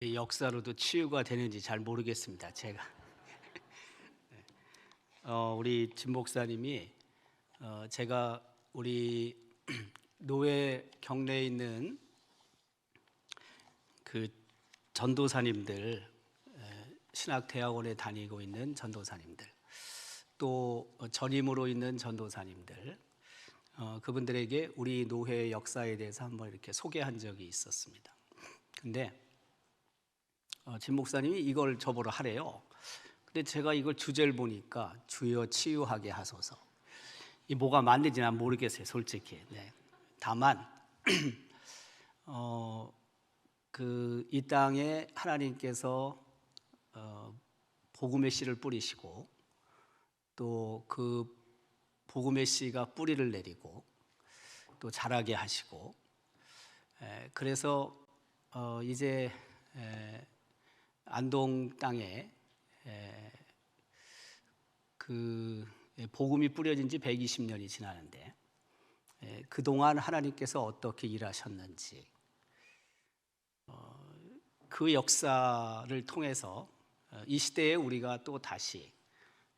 역사로도 치유가 되는지 잘 모르겠습니다. 제가 우리 진 목사님이 제가 우리 노회 경내에 있는 그 전도사님들, 신학대학원에 다니고 있는 전도사님들, 또 전임으로 있는 전도사님들, 그분들에게 우리 노회의 역사에 대해서 한번 이렇게 소개한 적이 있었습니다. 근데 진 목사님이 이걸 저보러 하래요. 근데 제가 이걸 주제를 보니까 주여 치유하게 하소서. 이 뭐가 맞는지 난 모르겠어요, 솔직히. 네. 다만 이 땅에 하나님께서 복음의 씨를 뿌리시고 또 그 복음의 씨가 뿌리를 내리고 또 자라게 하시고, 그래서 이제 안동 땅에 그 복음이 뿌려진 지 120년이 지나는데, 그동안 하나님께서 어떻게 일하셨는지, 그 역사를 통해서 이 시대에 우리가 또 다시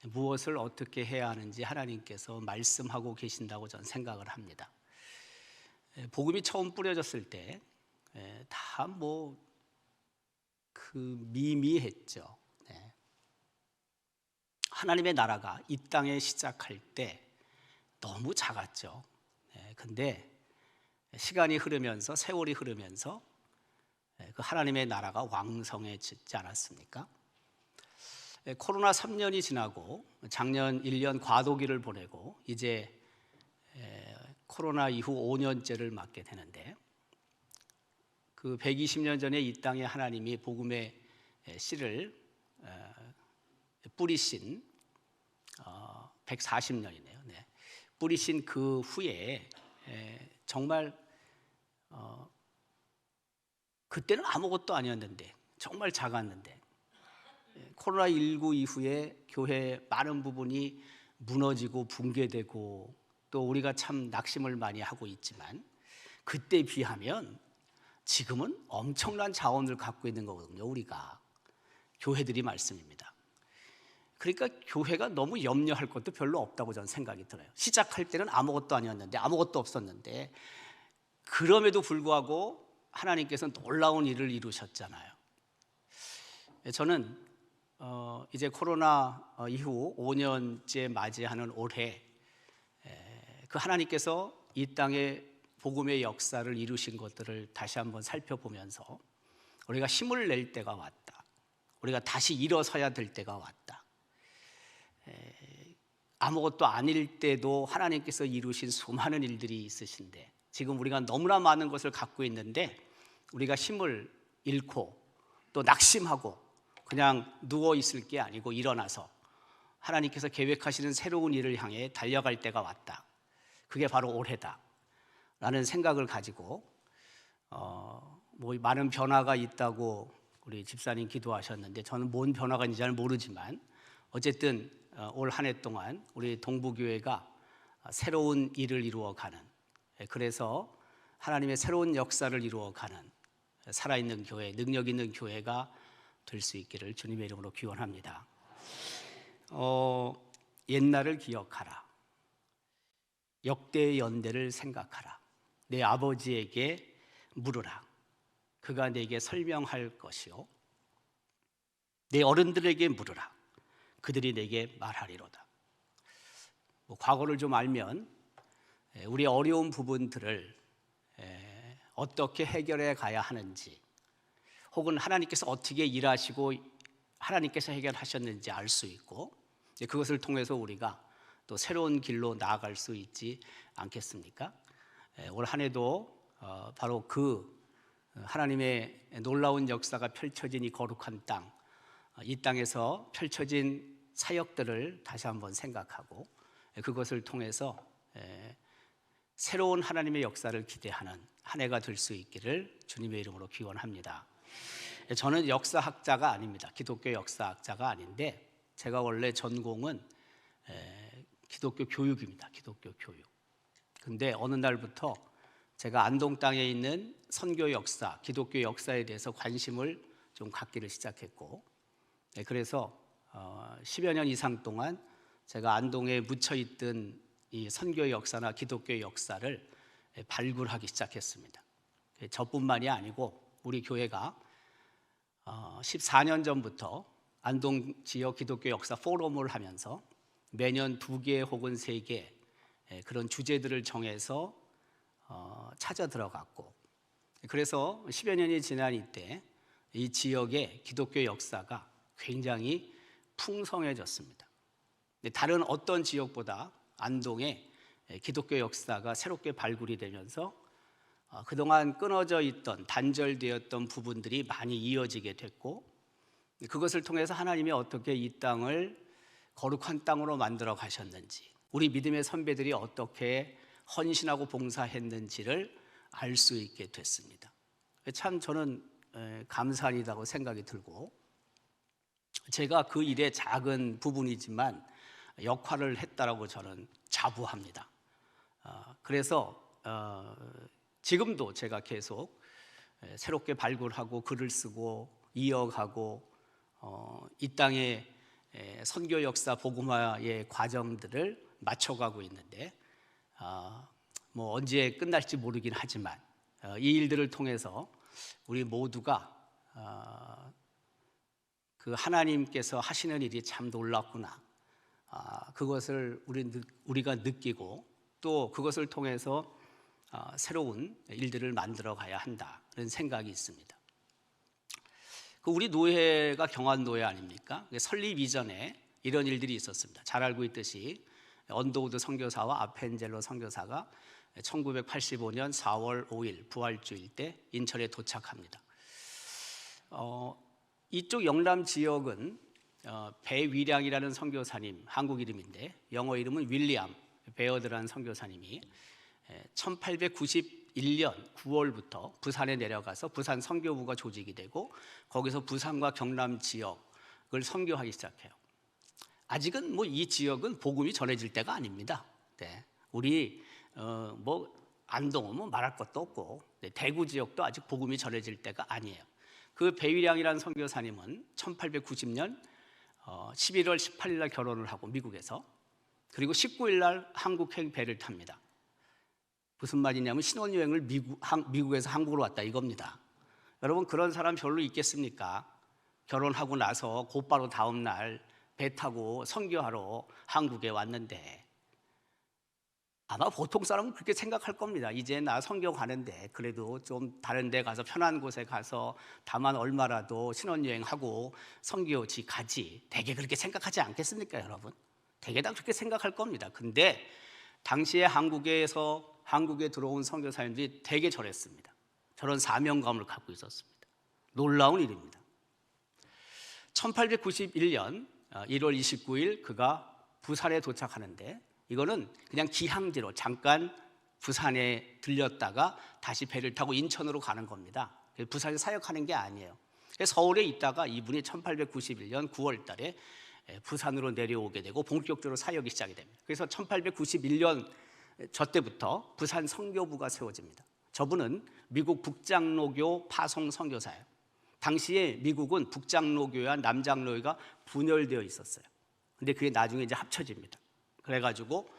무엇을 어떻게 해야 하는지 하나님께서 말씀하고 계신다고 저는 생각을 합니다. 복음이 처음 뿌려졌을 때 다 미미했죠. 네. 하나님의 나라가 이 땅에 시작할 때 너무 작았죠. 근데 시간이 흐르면서, 세월이 흐르면서 그 하나님의 나라가 왕성해지지 않았습니까? 코로나 3년이 지나고 작년 1년 과도기를 보내고 이제 코로나 이후 5년째를 맞게 되는데, 그 120년 전에 이 땅에 하나님이 복음의 씨를 뿌리신 140년이네요. 네. 뿌리신 그 후에 정말 그때는 아무것도 아니었는데, 정말 작았는데, 코로나19 이후에 교회 많은 부분이 무너지고 붕괴되고 또 우리가 참 낙심을 많이 하고 있지만, 그때 비하면 지금은 엄청난 자원을 갖고 있는 거거든요. 우리가 교회들이 말씀입니다. 그러니까 교회가 너무 염려할 것도 별로 없다고 저는 생각이 들어요. 시작할 때는 아무것도 아니었는데, 아무것도 없었는데, 그럼에도 불구하고 하나님께서 놀라운 일을 이루셨잖아요. 저는 이제 코로나 이후 5년째 맞이하는 올해, 그 하나님께서 이 땅에 복음의 역사를 이루신 것들을 다시 한번 살펴보면서 우리가 힘을 낼 때가 왔다, 우리가 다시 일어서야 될 때가 왔다, 아무것도 아닐 때도 하나님께서 이루신 수많은 일들이 있으신데, 지금 우리가 너무나 많은 것을 갖고 있는데 우리가 힘을 잃고 또 낙심하고 그냥 누워 있을 게 아니고 일어나서 하나님께서 계획하시는 새로운 일을 향해 달려갈 때가 왔다, 그게 바로 올해다 라는 생각을 가지고, 많은 변화가 있다고 우리 집사님 기도하셨는데, 저는 뭔 변화가 있는지 잘 모르지만 어쨌든 올 한 해 동안 우리 동부교회가 새로운 일을 이루어가는, 그래서 하나님의 새로운 역사를 이루어가는 살아있는 교회, 능력 있는 교회가 될 수 있기를 주님의 이름으로 기원합니다. 옛날을 기억하라, 역대의 연대를 생각하라, 내 아버지에게 물으라, 그가 내게 설명할 것이요, 내 어른들에게 물으라, 그들이 내게 말하리로다. 과거를 좀 알면 우리 어려운 부분들을 어떻게 해결해 가야 하는지, 혹은 하나님께서 어떻게 일하시고 하나님께서 해결하셨는지 알 수 있고, 그것을 통해서 우리가 또 새로운 길로 나아갈 수 있지 않겠습니까? 올 한 해도 바로 그 하나님의 놀라운 역사가 펼쳐진 이 거룩한 땅, 이 땅에서 펼쳐진 사역들을 다시 한번 생각하고, 그것을 통해서 새로운 하나님의 역사를 기대하는 한 해가 될 수 있기를 주님의 이름으로 기원합니다. 저는 역사학자가 아닙니다. 기독교 역사학자가 아닌데, 제가 원래 전공은 기독교 교육입니다. 기독교 교육. 근데 어느 날부터 제가 안동 땅에 있는 선교 역사, 기독교 역사에 대해서 관심을 좀 갖기를 시작했고, 그래서 10여 년 이상 동안 제가 안동에 묻혀있던 이 선교 역사나 기독교 역사를 발굴하기 시작했습니다. 저뿐만이 아니고 우리 교회가 14년 전부터 안동 지역 기독교 역사 포럼을 하면서 매년 2개 혹은 3개 그런 주제들을 정해서 찾아 들어갔고, 그래서 10여 년이 지난 이때 이 지역의 기독교 역사가 굉장히 풍성해졌습니다. 다른 어떤 지역보다 안동의 기독교 역사가 새롭게 발굴이 되면서 그동안 끊어져 있던 단절되었던 부분들이 많이 이어지게 됐고, 그것을 통해서 하나님이 어떻게 이 땅을 거룩한 땅으로 만들어 가셨는지, 우리 믿음의 선배들이 어떻게 헌신하고 봉사했는지를 알 수 있게 됐습니다. 참 저는 감사하다고 생각이 들고, 제가 그 일의 작은 부분이지만 역할을 했다라고 저는 자부합니다. 그래서 지금도 제가 계속 새롭게 발굴하고 글을 쓰고 이어가고 이 땅의 선교 역사 복음화의 과정들을 맞춰가고 있는데, 뭐 언제 끝날지 모르긴 하지만 이 일들을 통해서 우리 모두가 그 하나님께서 하시는 일이 참 놀랍구나, 그것을 우리가 느끼고 또 그것을 통해서 새로운 일들을 만들어 가야 한다는 생각이 있습니다. 우리 노회가 경안노회 아닙니까? 설립 이전에 이런 일들이 있었습니다. 잘 알고 있듯이 언더우드 선교사와 아펜젤로 선교사가 1985년 4월 5일 부활주일 때 인천에 도착합니다. 이쪽 영남 지역은 배위량이라는 선교사님, 한국 이름인데 영어 이름은 윌리엄 베어드라는 선교사님이 1891년 9월부터 부산에 내려가서 부산 선교부가 조직이 되고, 거기서 부산과 경남 지역을 선교하기 시작해요. 아직은 뭐 이 지역은 복음이 전해질 때가 아닙니다. 우리 뭐 안동은 뭐 말할 것도 없고, 대구 지역도 아직 복음이 전해질 때가 아니에요. 그 배위량이라는 선교사님은 1890년 11월 18일 날 결혼을 하고 미국에서, 그리고 19일 날 한국행 배를 탑니다. 무슨 말이냐면 신혼여행을 미국에서 한국으로 왔다 이겁니다. 여러분, 그런 사람 별로 있겠습니까? 결혼하고 나서 곧바로 다음 날 배 타고 선교하러 한국에 왔는데, 아마 보통 사람은 그렇게 생각할 겁니다. 이제 나 선교 가는데 그래도 좀 다른 데 가서 편한 곳에 가서 다만 얼마라도 신혼여행하고 선교지 가지, 대개 그렇게 생각하지 않겠습니까 여러분? 대개 다 그렇게 생각할 겁니다. 근데 당시에 한국에 들어온 선교사님들이 되게 저랬습니다. 저런 사명감을 갖고 있었습니다. 놀라운 일입니다. 1891년 1월 29일 그가 부산에 도착하는데, 이거는 그냥 기항지로 잠깐 부산에 들렸다가 다시 배를 타고 인천으로 가는 겁니다. 부산에 사역하는 게 아니에요. 서울에 있다가 이분이 1891년 9월 달에 부산으로 내려오게 되고 본격적으로 사역이 시작이 됩니다. 그래서 1891년 저 때부터 부산 선교부가 세워집니다. 저분은 미국 북장로교 파송 선교사예요. 당시에 미국은 북장로교와 남장로교가 분열되어 있었어요. 근데 그게 나중에 이제 합쳐집니다. 그래가지고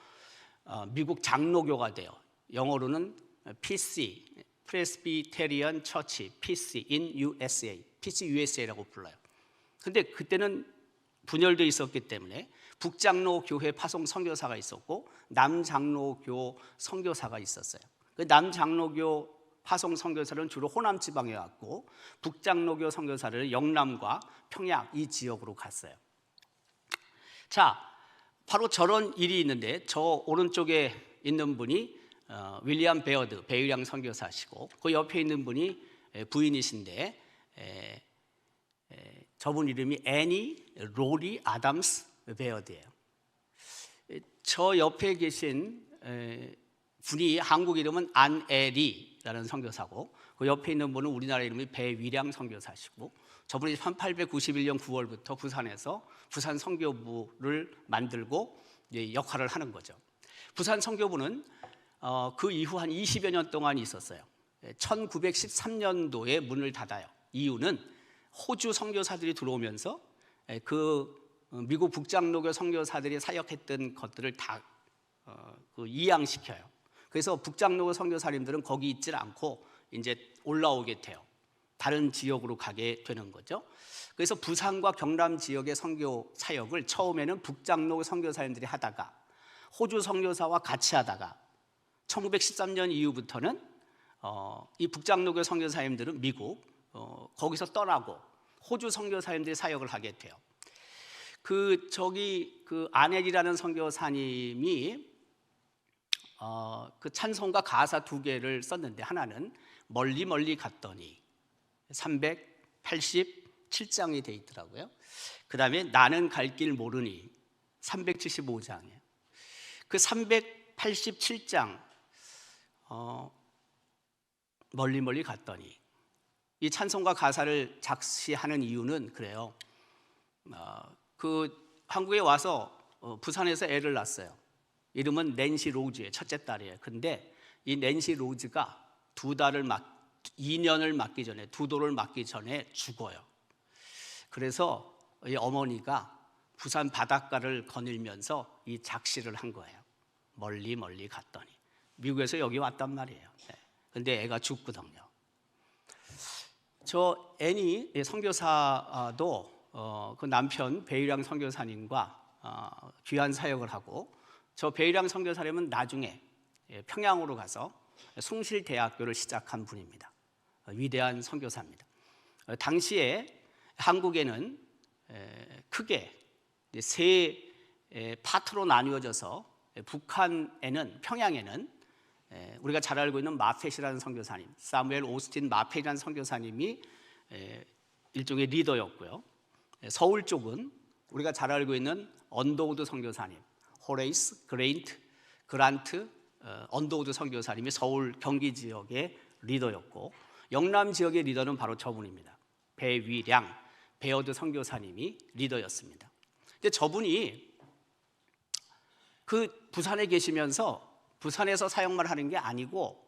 미국 장로교가 돼요. 영어로는 PC, Presbyterian Church, PC in USA, PC USA라고 불러요. 근데 그때는 분열되어 있었기 때문에 북장로교회 파송 선교사가 있었고 남장로교 선교사가 있었어요. 그 남장로교 파송 선교사는 주로 호남 지방에 왔고, 북장로교 선교사를 영남과 평양 이 지역으로 갔어요. 자, 바로 저런 일이 있는데, 저 오른쪽에 있는 분이 윌리엄 베어드, 배유량 선교사시고, 그 옆에 있는 분이 부인이신데 저분 이름이 애니 로리 아담스 베어드예요. 저 옆에 계신 분이 한국 이름은 안에리라는 선교사고, 그 옆에 있는 분은 우리나라 이름이 배위량 선교사시고, 저분이 1891년 9월부터 부산에서 부산 선교부를 만들고 역할을 하는 거죠. 부산 선교부는 그 이후 한 20여 년 동안 있었어요. 1913년도에 문을 닫아요. 이유는 호주 선교사들이 들어오면서 그 미국 북장로교 선교사들이 사역했던 것들을 다 이양시켜요. 그래서 북장로교 선교사님들은 거기 있질 않고 이제 올라오게 돼요. 다른 지역으로 가게 되는 거죠. 그래서 부산과 경남 지역의 선교 사역을 처음에는 북장로 선교사님들이 하다가 호주 선교사와 같이 하다가 1913년 이후부터는 이 북장로교 선교사님들은 미국 거기서 떠나고 호주 선교사님들이 사역을 하게 돼요. 그 아넬이라는 선교사님이 그 찬송가 가사 두 개를 썼는데, 하나는 멀리 멀리 갔더니 387장이 돼 있더라고요. 그 다음에 나는 갈 길 모르니 375장이에요. 그 387장 멀리 멀리 갔더니, 이 찬송가 가사를 작시하는 이유는 그래요. 그 한국에 와서 부산에서 애를 낳았어요. 이름은 낸시 로즈의 첫째 딸이에요. 근데 이 낸시 로즈가 2년을 맞기 전에, 2돌을 맞기 전에 죽어요. 그래서 이 어머니가 부산 바닷가를 거닐면서 이 작시를 한 거예요. 멀리 멀리 갔더니. 미국에서 여기 왔단 말이에요. 근데 애가 죽거든요. 저 애니 선교사도 그 남편 베일양 선교사님과 귀한 사역을 하고, 저 베일양 선교사님은 나중에 평양으로 가서 숭실대학교를 시작한 분입니다. 위대한 선교사입니다. 당시에 한국에는 크게 세 파트로 나뉘어져서, 북한에는, 평양에는 우리가 잘 알고 있는 마펫이라는 선교사님, 사무엘 오스틴 마펫이라는 선교사님이 일종의 리더였고요. 서울 쪽은 우리가 잘 알고 있는 언더우드 선교사님, 호레이스 그란트 언더우드 선교사님이 서울 경기 지역의 리더였고, 영남 지역의 리더는 바로 저분입니다. 배위량 베어드 선교사님이 리더였습니다. 근데 저분이 그 부산에 계시면서 부산에서 사역만 하는 게 아니고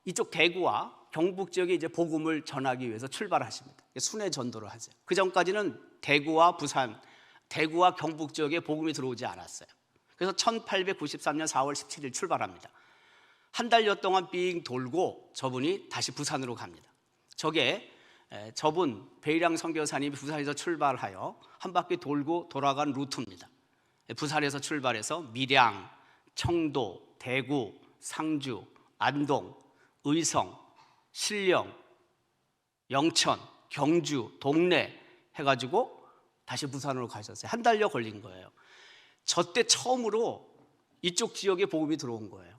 이쪽 대구와 경북 지역에 이제 복음을 전하기 위해서 출발하십니다. 순회 전도를 하죠. 그 전까지는 대구와 부산, 대구와 경북 지역에 복음이 들어오지 않았어요. 그래서 1893년 4월 17일 출발합니다. 한 달여 동안 삥 돌고 저분이 다시 부산으로 갑니다. 저게 저분 베일양 선교사님이 부산에서 출발하여 한 바퀴 돌고 돌아간 루트입니다. 부산에서 출발해서 밀양, 청도, 대구, 상주, 안동, 의성, 신령, 영천, 경주, 동래 해가지고 다시 부산으로 가셨어요. 한 달여 걸린 거예요. 저 때 처음으로 이쪽 지역에 복음이 들어온 거예요.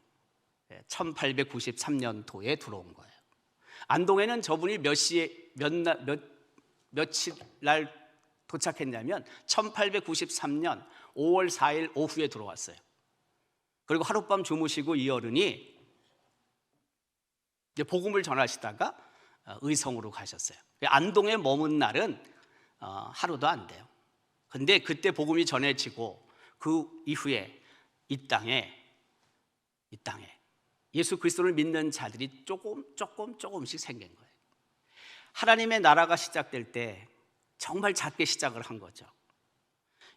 1893년도에 들어온 거예요. 안동에는 저분이 며칠 날 도착했냐면 1893년 5월 4일 오후에 들어왔어요. 그리고 하룻밤 주무시고 이 어른이 이제 복음을 전하시다가 의성으로 가셨어요. 안동에 머문 날은 하루도 안 돼요. 근데 그때 복음이 전해지고 그 이후에 이 땅에 예수 그리스도를 믿는 자들이 조금씩 생긴 거예요. 하나님의 나라가 시작될 때 정말 작게 시작을 한 거죠.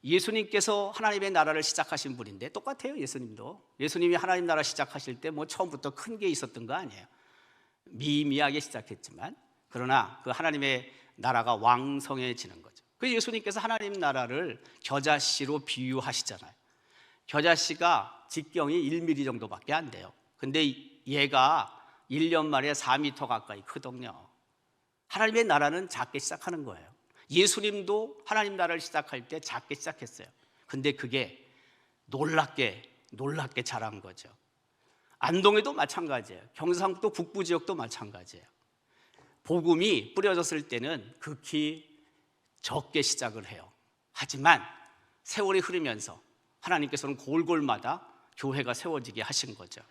예수님께서 하나님의 나라를 시작하신 분인데 똑같아요. 예수님이 하나님 나라 시작하실 때 뭐 처음부터 큰 게 있었던 거 아니에요. 미미하게 시작했지만, 그러나 그 하나님의 나라가 왕성해지는 거죠. 그래서 예수님께서 하나님 나라를 겨자씨로 비유하시잖아요. 겨자씨가 직경이 1mm 정도밖에 안 돼요. 근데 얘가 1년 만에 4m 가까이 크거든요. 하나님의 나라는 작게 시작하는 거예요. 예수님도 하나님 나라를 시작할 때 작게 시작했어요. 근데 그게 놀랍게 자란 거죠. 안동에도 마찬가지예요. 경상북도 북부 지역도 마찬가지예요. 복음이 뿌려졌을 때는 극히 적게 시작을 해요. 하지만 세월이 흐르면서 하나님께서는 골골마다 교회가 세워지게 하신 거죠.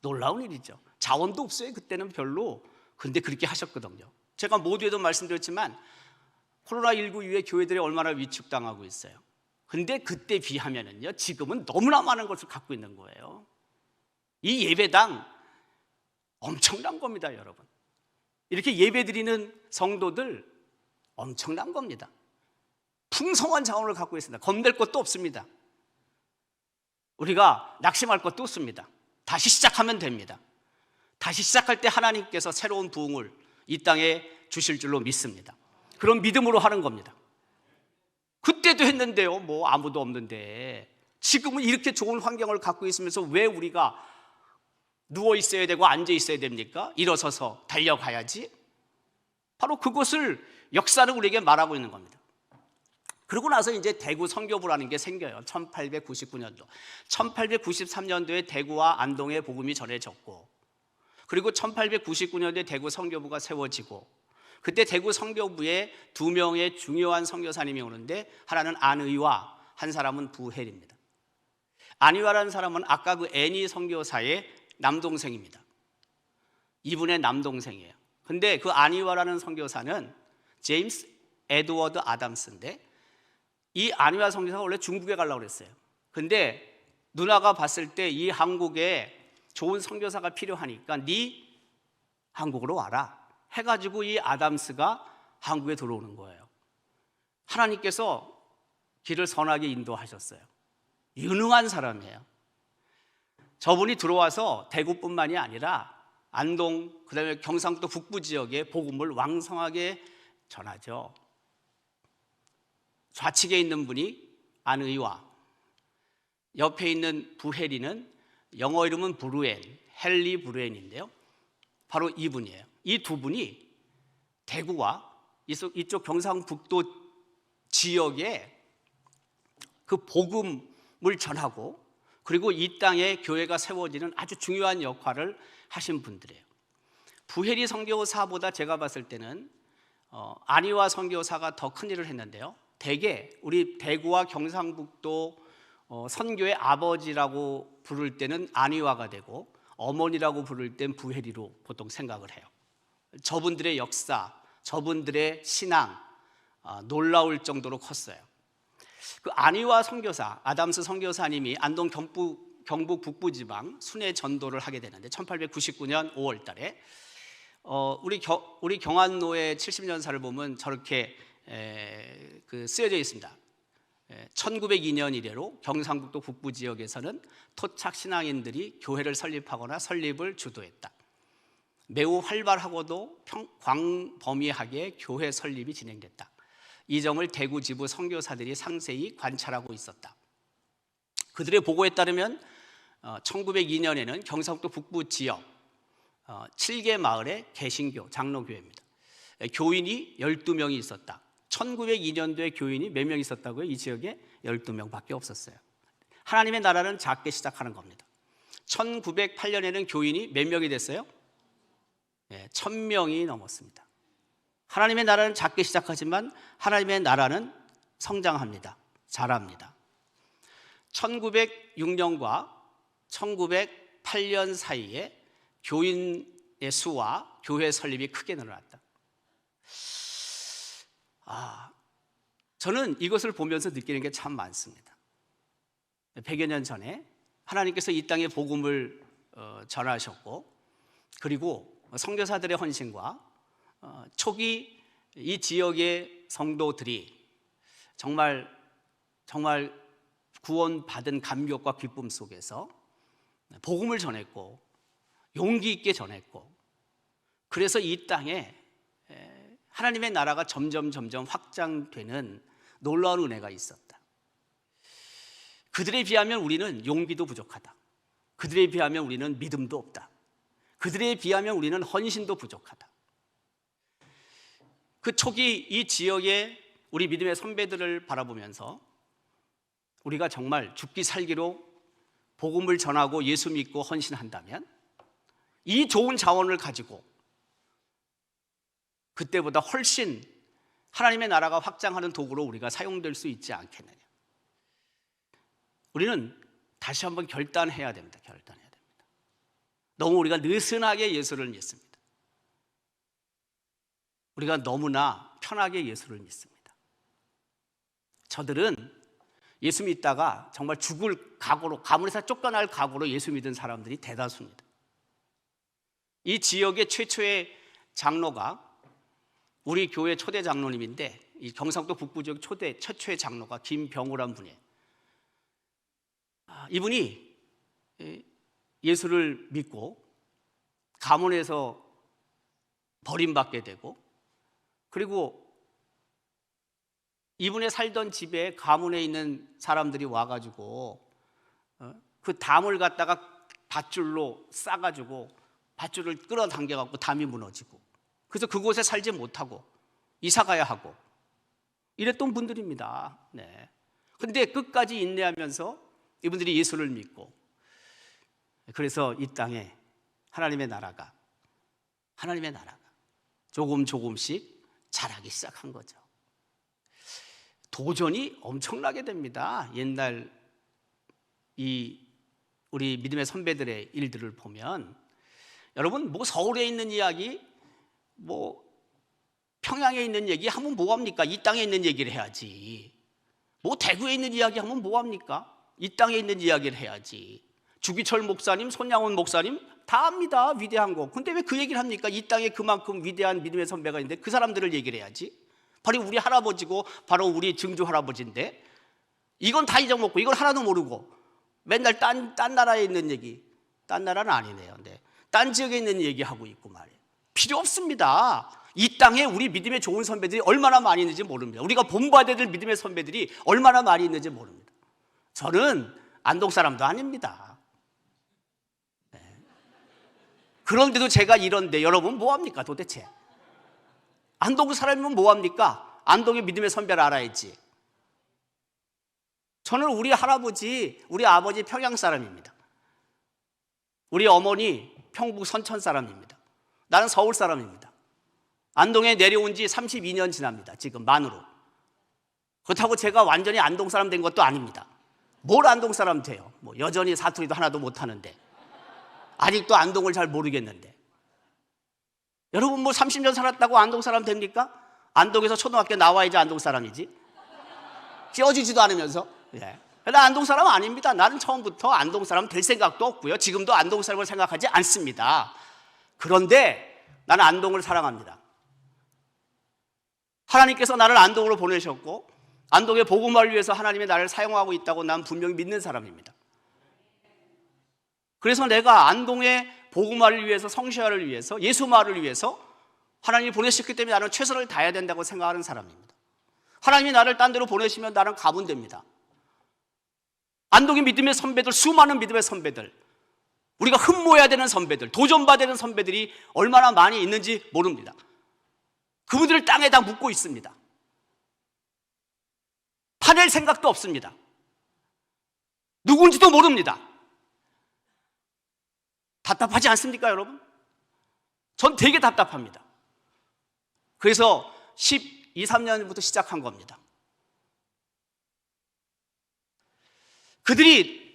놀라운 일이죠. 자원도 없어요. 그때는 별로. 근데 그렇게 하셨거든요. 제가 모두에도 말씀드렸지만 코로나19 이후에 교회들이 얼마나 위축당하고 있어요. 근데 그때 비하면은요, 지금은 너무나 많은 것을 갖고 있는 거예요. 이 예배당 엄청난 겁니다, 여러분. 이렇게 예배 드리는 성도들 엄청난 겁니다. 풍성한 자원을 갖고 있습니다. 겁낼 것도 없습니다. 우리가 낙심할 것도 없습니다. 다시 시작하면 됩니다. 다시 시작할 때 하나님께서 새로운 부흥을 이 땅에 주실 줄로 믿습니다. 그런 믿음으로 하는 겁니다. 그때도 했는데요, 뭐 아무도 없는데 지금은 이렇게 좋은 환경을 갖고 있으면서 왜 우리가 누워 있어야 되고 앉아 있어야 됩니까? 일어서서 달려가야지. 바로 그것을 역사는 우리에게 말하고 있는 겁니다. 그러고 나서 이제 대구 선교부라는 게 생겨요. 1899년도. 1893년도에 대구와 안동에 복음이 전해졌고, 그리고 1899년도에 대구 선교부가 세워지고, 그때 대구 선교부에 2명의 중요한 선교사님이 오는데, 하나는 안의와, 한 사람은 부헬입니다. 안의와라는 사람은 아까 그 애니 선교사의 남동생입니다. 이분의 남동생이에요. 근데 그 안의와라는 선교사는 제임스 에드워드 아담스인데, 이 안의와 선교사가 원래 중국에 가려고 그랬어요. 근데 누나가 봤을 때 이 한국에 좋은 선교사가 필요하니까 네 한국으로 와라 해가지고 이 아담스가 한국에 들어오는 거예요. 하나님께서 길을 선하게 인도하셨어요. 유능한 사람이에요. 저분이 들어와서 대구뿐만이 아니라 안동, 그다음에 경상도 북부 지역에 복음을 왕성하게 전하죠. 좌측에 있는 분이 안의와, 옆에 있는 부헬이는 영어 이름은 브루엔, 헨리 브루엔인데요, 바로 이분이에요. 이 두 분이 대구와 이쪽 경상북도 지역에 그 복음을 전하고, 그리고 이 땅에 교회가 세워지는 아주 중요한 역할을 하신 분들이에요. 부헬이 선교사보다 제가 봤을 때는 안의와 선교사가 더 큰 일을 했는데요, 대개 우리 대구와 경상북도 선교의 아버지라고 부를 때는 안의와가 되고, 어머니라고 부를 땐 부헬이로 보통 생각을 해요. 저분들의 역사, 저분들의 신앙, 놀라울 정도로 컸어요. 그 안의와 선교사, 아담스 선교사님이 안동 경북 북부지방 순회 전도를 하게 되는데, 1899년 5월 달에 우리 경안로의 70년사를 보면 저렇게 쓰여져 있습니다. 1902년 이래로 경상북도 북부 지역에서는 토착 신앙인들이 교회를 설립하거나 설립을 주도했다. 매우 활발하고도 광범위하게 교회 설립이 진행됐다. 이 점을 대구 지부 선교사들이 상세히 관찰하고 있었다. 그들의 보고에 따르면 1902년에는 경상북도 북부 지역 7개 마을의 개신교 장로교회입니다. 교인이 12명이 있었다. 1902년도에 교인이 몇 명 있었다고요? 이 지역에 12명밖에 없었어요. 하나님의 나라는 작게 시작하는 겁니다. 1908년에는 교인이 몇 명이 됐어요? 1000명이 넘었습니다. 하나님의 나라는 작게 시작하지만 하나님의 나라는 성장합니다. 자랍니다. 1906년과 1908년 사이에 교인의 수와 교회 설립이 크게 늘어났다. 저는 이것을 보면서 느끼는 게 참 많습니다. 100여 년 전에 하나님께서 이 땅에 복음을 전하셨고, 그리고 선교사들의 헌신과 초기 이 지역의 성도들이 정말 구원받은 감격과 기쁨 속에서 복음을 전했고, 용기 있게 전했고, 그래서 이 땅에 하나님의 나라가 점점 확장되는 놀라운 은혜가 있었다. 그들에 비하면 우리는 용기도 부족하다. 그들에 비하면 우리는 믿음도 없다. 그들에 비하면 우리는 헌신도 부족하다. 그 초기 이 지역의 우리 믿음의 선배들을 바라보면서 우리가 정말 죽기 살기로 복음을 전하고 예수 믿고 헌신한다면 이 좋은 자원을 가지고 그때보다 훨씬 하나님의 나라가 확장하는 도구로 우리가 사용될 수 있지 않겠느냐. 우리는 다시 한번 결단해야 됩니다. 너무 우리가 느슨하게 예수를 믿습니다. 우리가 너무나 편하게 예수를 믿습니다. 저들은 예수 믿다가 정말 죽을 각오로, 가문에서 쫓겨날 각오로 예수 믿은 사람들이 대다수입니다. 이 지역의 최초의 장로가 우리 교회 초대 장로님인데 이 경상도 북부 지역 최초의 장로가 김병우란 분이에요. 이분이 예수를 믿고 가문에서 버림받게 되고, 그리고 이분의 살던 집에 가문에 있는 사람들이 와가지고 그 담을 갖다가 밧줄로 싸가지고 밧줄을 끌어당겨갖고 담이 무너지고, 그래서 그곳에 살지 못하고 이사 가야 하고 이랬던 분들입니다. 네. 근데 끝까지 인내하면서 이분들이 예수를 믿고, 그래서 이 땅에 하나님의 나라가 조금씩 자라기 시작한 거죠. 도전이 엄청나게 됩니다. 옛날 우리 믿음의 선배들의 일들을 보면, 여러분 뭐 서울에 있는 이야기, 뭐 평양에 있는 얘기 하면 뭐합니까? 이 땅에 있는 얘기를 해야지. 뭐 대구에 있는 이야기 하면 뭐합니까? 이 땅에 있는 이야기를 해야지. 주기철 목사님, 손양원 목사님 다 압니다. 위대한 거. 근데 왜 그 얘기를 합니까? 이 땅에 그만큼 위대한 믿음의 선배가 있는데 그 사람들을 얘기를 해야지. 바로 우리 할아버지고 바로 우리 증조 할아버지인데 이건 다 잊어먹고 이걸 하나도 모르고 맨날 딴 나라에 있는 얘기, 딴 나라는 아니네요. 근데 딴 지역에 있는 얘기하고 있고 말이에요. 필요 없습니다. 이 땅에 우리 믿음의 좋은 선배들이 얼마나 많이 있는지 모릅니다. 우리가 본받아야 될 믿음의 선배들이 얼마나 많이 있는지 모릅니다. 저는 안동 사람도 아닙니다. 네. 그런데도 제가 이런데 여러분 뭐합니까 도대체? 안동 사람이면 뭐합니까? 안동의 믿음의 선배를 알아야지. 저는 우리 할아버지, 우리 아버지 평양 사람입니다. 우리 어머니 평북 선천 사람입니다. 나는 서울 사람입니다. 안동에 내려온 지 32년 지납니다. 지금 만으로. 그렇다고 제가 완전히 안동 사람 된 것도 아닙니다. 뭘 안동 사람 돼요? 뭐 여전히 사투리도 하나도 못하는데, 아직도 안동을 잘 모르겠는데. 여러분 뭐 30년 살았다고 안동 사람 됩니까? 안동에서 초등학교 나와야지 안동 사람이지. 찌어지지도 않으면서. 예. 나 안동 사람 아닙니다. 나는 처음부터 안동 사람 될 생각도 없고요. 지금도 안동 사람을 생각하지 않습니다. 그런데 나는 안동을 사랑합니다. 하나님께서 나를 안동으로 보내셨고 안동의 복음화를 위해서 하나님이 나를 사용하고 있다고 난 분명히 믿는 사람입니다. 그래서 내가 안동의 복음화를 위해서, 성시화를 위해서, 예수마를 위해서 하나님이 보내셨기 때문에 나는 최선을 다해야 된다고 생각하는 사람입니다. 하나님이 나를 딴 데로 보내시면 나는 가면 됩니다. 안동의 믿음의 선배들, 수많은 믿음의 선배들, 우리가 흠모해야 되는 선배들, 도전받아야 되는 선배들이 얼마나 많이 있는지 모릅니다. 그분들을 땅에다 묻고 있습니다. 파낼 생각도 없습니다. 누군지도 모릅니다. 답답하지 않습니까, 여러분? 전 되게 답답합니다. 그래서 12, 13년부터 시작한 겁니다. 그들이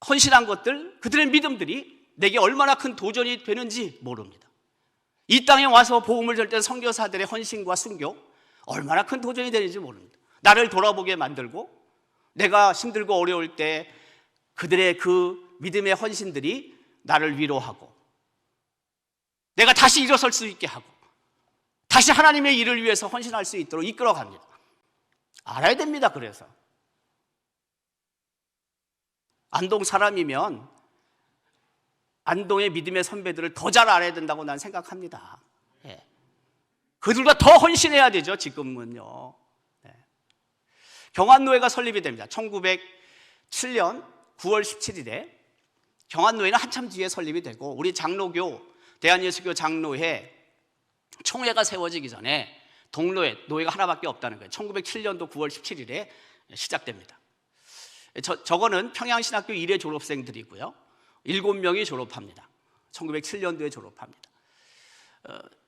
헌신한 것들, 그들의 믿음들이 내게 얼마나 큰 도전이 되는지 모릅니다. 이 땅에 와서 복음을 줄 때 선교사들의 헌신과 순교, 얼마나 큰 도전이 되는지 모릅니다. 나를 돌아보게 만들고, 내가 힘들고 어려울 때 그들의 그 믿음의 헌신들이 나를 위로하고, 내가 다시 일어설 수 있게 하고, 다시 하나님의 일을 위해서 헌신할 수 있도록 이끌어갑니다. 알아야 됩니다. 그래서 안동 사람이면 안동의 믿음의 선배들을 더 잘 알아야 된다고 난 생각합니다. 예. 그들보다 더 헌신해야 되죠. 지금은요. 예. 경안노회가 설립이 됩니다. 1907년 9월 17일에 경안노회는 한참 뒤에 설립이 되고, 우리 장로교, 대한예수교 장로회 총회가 세워지기 전에 동로회, 노회가 하나밖에 없다는 거예요. 1907년도 9월 17일에 시작됩니다. 저거는 평양신학교 1회 졸업생들이고요. 7명이 졸업합니다. 1907년도에 졸업합니다.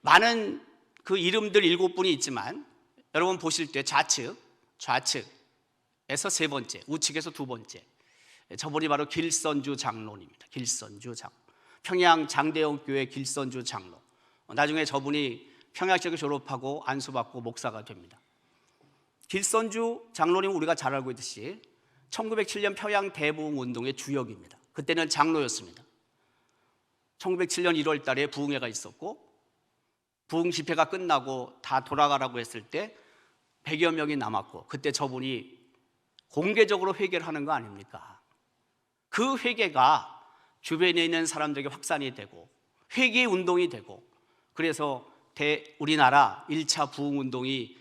많은 그 이름들 7분이 있지만 여러분 보실 때 좌측에서 세 번째, 우측에서 두 번째, 저분이 바로 길선주 장로입니다. 길선주 장로. 평양 장대영 교회 길선주 장로. 나중에 저분이 평양시학교 졸업하고 안수받고 목사가 됩니다. 길선주 장로님은 우리가 잘 알고 있듯이 1907년 평양 대부흥운동의 주역입니다. 그때는 장로였습니다. 1907년 1월 달에 부흥회가 있었고, 부흥 집회가 끝나고 다 돌아가라고 했을 때 100여 명이 남았고, 그때 저분이 공개적으로 회개를 하는 거 아닙니까? 그 회개가 주변에 있는 사람들에게 확산이 되고 회개 운동이 되고, 그래서 우리나라 1차 부흥 운동이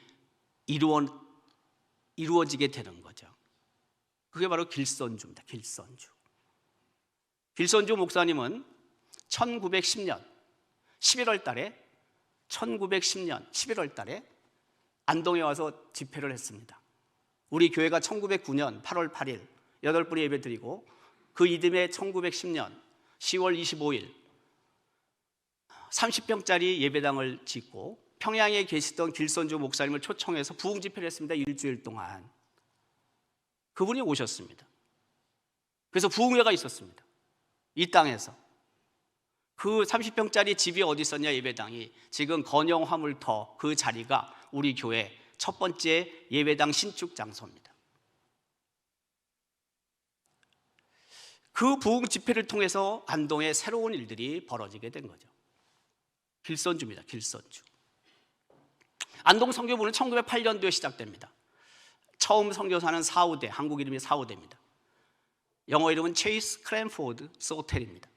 이루어지게 되는 거죠. 그게 바로 길선주입니다. 길선주 목사님은 1910년 11월 달에 안동에 와서 집회를 했습니다. 우리 교회가 1909년 8월 8일 8분의 예배 드리고, 그 이듬해 1910년 10월 25일 30평짜리 예배당을 짓고 평양에 계시던 길선주 목사님을 초청해서 부흥 집회를 했습니다. 일주일 동안. 그분이 오셨습니다. 그래서 부흥회가 있었습니다. 이 땅에서. 그 30평짜리 집이 어디 있었냐, 예배당이. 지금 건영 화물터 그 자리가 우리 교회 첫 번째 예배당 신축 장소입니다. 그 부흥 집회를 통해서 안동에 새로운 일들이 벌어지게 된 거죠. 길선주입니다. 길선주. 안동 선교부는 1908년도에 시작됩니다. 처음 선교사는 사우대, 한국 이름이 사우대입니다. 영어 이름은 체이스 크랜포드 소텔입니다.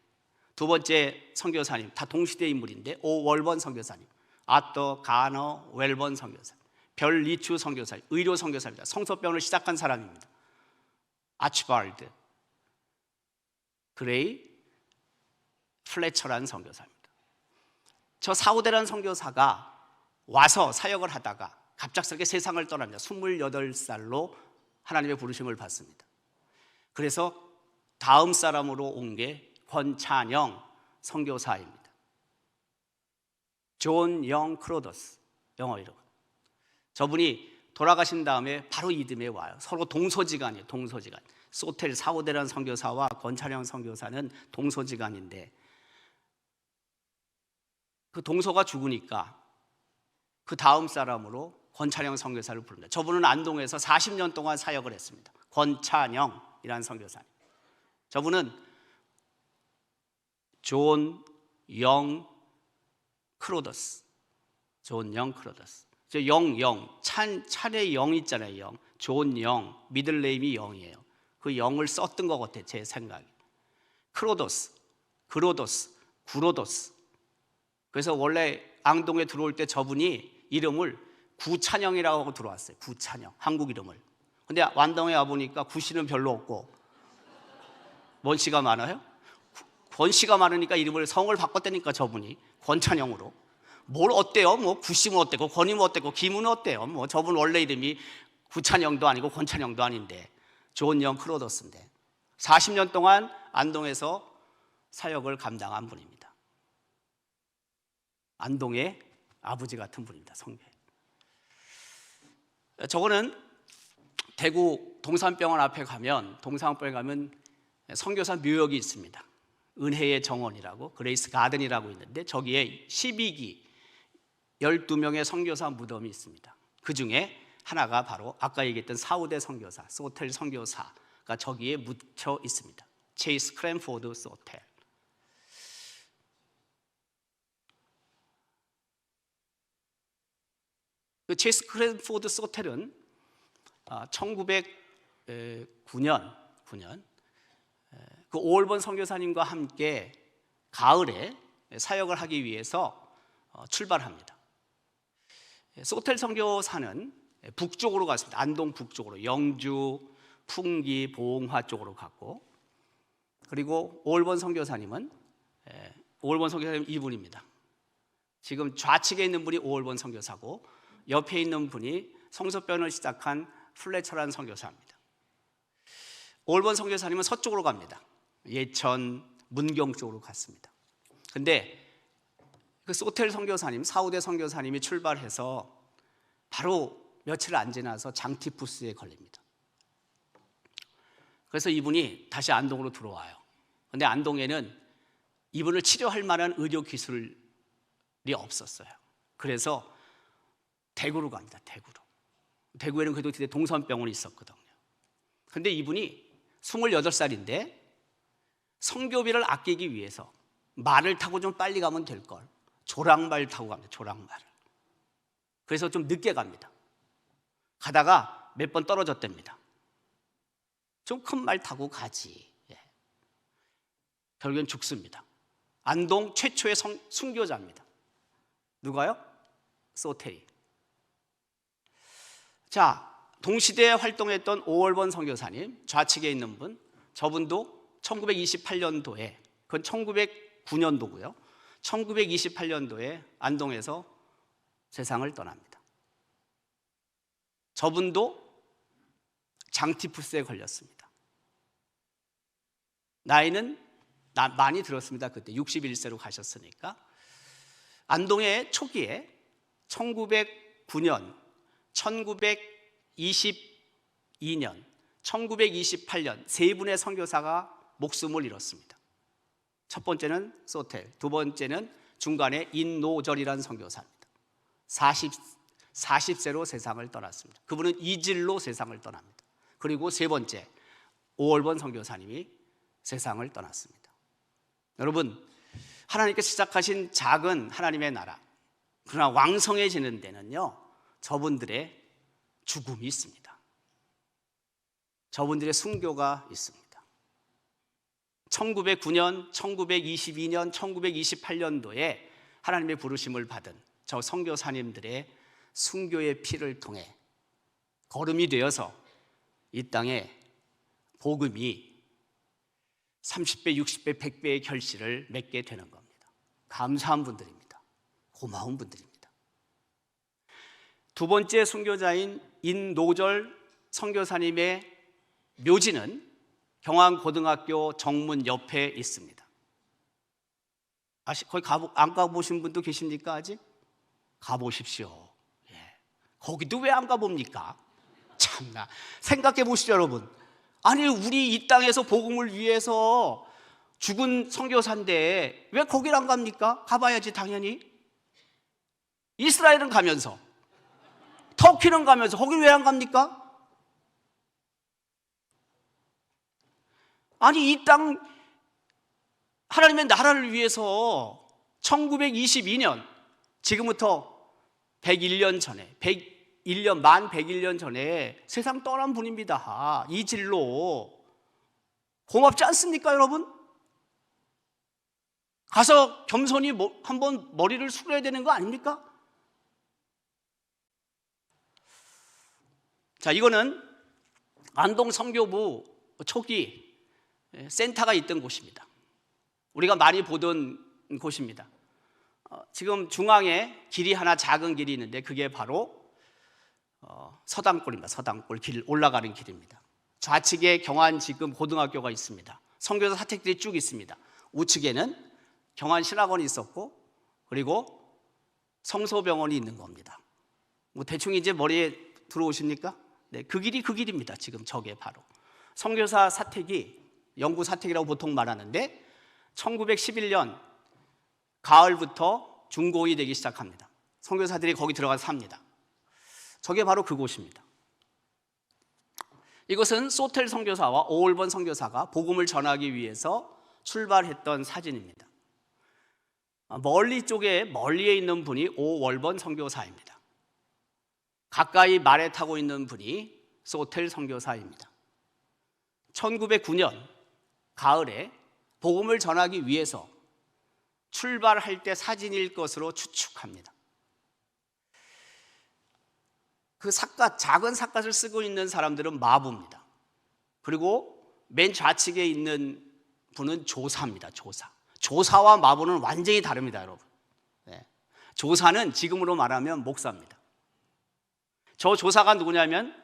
두 번째 선교사님, 다 동시대 인물인데, 오 월번 선교사님, 아더 가너 웰번 선교사님, 별 리추 선교사님, 의료 선교사입니다. 성소병을 시작한 사람입니다. 아치발드 그레이 플래처라는 선교사입니다. 저 사우대라는 선교사가 와서 사역을 하다가 갑작스럽게 세상을 떠납니다. 28살로 하나님의 부르심을 받습니다. 그래서 다음 사람으로 온 게 권찬영 선교사입니다. 존 영 크로더스, 영어 이름. 저분이 돌아가신 다음에 바로 이듬해 와요. 서로 동서지간이에요. 동서지간. 소텔 사우대라는 선교사와 권찬영 선교사는 동서지간인데, 그 동서가 죽으니까 그 다음 사람으로 권찬영 선교사를 부릅니다. 저분은 안동에서 40년 동안 사역을 했습니다. 권찬영이라는 선교사님. 저분은 존 영 크로더스. 저 찬의 영 있잖아요. 영. 존 영, 미들네임이 영이에요. 그 영을 썼던 것 같아요, 제 생각에. 크로도스, 그로도스, 구로도스. 그래서 원래 안동에 들어올 때 저분이 이름을 구찬영이라고 하고 들어왔어요. 구찬영, 한국 이름을. 근데 안동에 와보니까 구씨는 별로 없고 뭔씨가 많아요? 권씨가 많으니까 이름을, 성을 바꿨다니까 저분이 권찬영으로. 뭘 어때요? 뭐 구씨면 어때고 권이면 어때고 김은 어때요? 뭐 저분 원래 이름이 구찬영도 아니고 권찬영도 아닌데, 존 영 크로더스인데 40년 동안 안동에서 사역을 감당한 분입니다. 안동의 아버지 같은 분입니다. 성교. 저거는 대구 동산병원 앞에 가면, 선교사 묘역이 있습니다. 은혜의 정원이라고, 그레이스 가든이라고 있는데, 저기에 12기 12명의 선교사 무덤이 있습니다. 그 중에 하나가 바로 아까 얘기했던 사우대 선교사, 소텔 선교사가 저기에 묻혀 있습니다. 체이스 크랜포드 소텔. 그 체이스 크랜포드 소텔은 1909년 그 오월번 선교사님과 함께 가을에 사역을 하기 위해서 출발합니다. 소텔 선교사는 북쪽으로 갔습니다. 안동 북쪽으로, 영주, 풍기, 봉화 쪽으로 갔고, 그리고 오월번 선교사님은 이분입니다. 지금 좌측에 있는 분이 오월번 선교사고, 옆에 있는 분이 성소변을 시작한 플래처라는 선교사입니다. 오월번 선교사님은 서쪽으로 갑니다. 예천, 문경 쪽으로 갔습니다. 근데 그 소텔 선교사님, 사우대 선교사님이 출발해서 바로 며칠 안 지나서 장티푸스에 걸립니다. 그래서 이분이 다시 안동으로 들어와요. 근데 안동에는 이분을 치료할 만한 의료 기술이 없었어요. 그래서 대구로 갑니다. 대구에는 그래도 그때 동선병원이 있었거든요. 근데 이분이 28살인데 선교비를 아끼기 위해서 말을 타고 좀 빨리 가면 될 걸, 조랑말 타고 갑니다. 조랑말. 그래서 좀 늦게 갑니다. 가다가 몇 번 떨어졌답니다. 좀 큰 말 타고 가지. 결국엔 죽습니다. 안동 최초의 순교자입니다. 누가요? 소텔이. 자, 동시대에 활동했던 오월번 선교사님, 좌측에 있는 분, 저분도 1928년도에, 그건 1909년도고요. 1928년도에 안동에서 세상을 떠납니다. 저분도 장티푸스에 걸렸습니다. 나이는 많이 들었습니다. 그때 61세로 가셨으니까. 안동의 초기에 1909년, 1922년, 1928년 세 분의 선교사가 목숨을 잃었습니다. 첫 번째는 소텔, 두 번째는 중간에 인노절이라는 선교사입니다. 40세로 세상을 떠났습니다. 그분은 이질로 세상을 떠납니다. 그리고 세 번째, 오월번 선교사님이 세상을 떠났습니다. 여러분, 하나님께서 시작하신 작은 하나님의 나라, 그러나 왕성해지는 데는요, 저분들의 죽음이 있습니다. 저분들의 순교가 있습니다. 1909년, 1922년, 1928년도에 하나님의 부르심을 받은 저 선교사님들의 순교의 피를 통해 거름이 되어서 이 땅에 복음이 30배, 60배, 100배의 결실을 맺게 되는 겁니다. 감사한 분들입니다. 고마운 분들입니다. 두 번째 순교자인 인노절 선교사님의 묘지는 경안고등학교 정문 옆에 있습니다. 거기 안 가보신 분도 계십니까? 아직? 가보십시오. 거기도 왜 안 가봅니까? 참나, 생각해 보시죠, 여러분. 아니, 우리 이 땅에서 복음을 위해서 죽은 선교사인데 왜 거기를 안 갑니까? 가봐야지, 당연히. 이스라엘은 가면서, 터키는 가면서 거기를 왜 안 갑니까? 아니, 이 땅 하나님의 나라를 위해서 1922년, 지금부터 101년 전에, 만 101년 전에 세상 떠난 분입니다. 이 진로. 고맙지 않습니까, 여러분? 가서 겸손히 한번 머리를 숙여야 되는 거 아닙니까? 자, 이거는 안동 선교부 초기 센터가 있던 곳입니다. 우리가 많이 보던 곳입니다. 지금 중앙에 길이 하나, 작은 길이 있는데 그게 바로 서당골입니다. 서당골 길 올라가는 길입니다. 좌측에 경안지금 고등학교가 있습니다. 선교사 사택들이 쭉 있습니다. 우측에는 경안신학원이 있었고, 그리고 성소병원이 있는 겁니다. 뭐 대충 이제 머리에 들어오십니까? 네, 그 길이 그 길입니다. 지금 저게 바로 선교사 사택이, 영구 사택이라고 보통 말하는데 1911년 가을부터 중고이 되기 시작합니다. 선교사들이 거기 들어가서 삽니다. 저게 바로 그곳입니다. 이것은 소텔 선교사와 오월번 선교사가 복음을 전하기 위해서 출발했던 사진입니다. 멀리에 있는 분이 오월번 선교사입니다. 가까이 말에 타고 있는 분이 소텔 선교사입니다. 1909년 가을에 복음을 전하기 위해서 출발할 때 사진일 것으로 추측합니다. 그 작은 삿갓을 쓰고 있는 사람들은 마부입니다. 그리고 맨 좌측에 있는 분은 조사입니다. 조사와 마부는 완전히 다릅니다, 여러분. 네. 조사는 지금으로 말하면 목사입니다. 저 조사가 누구냐면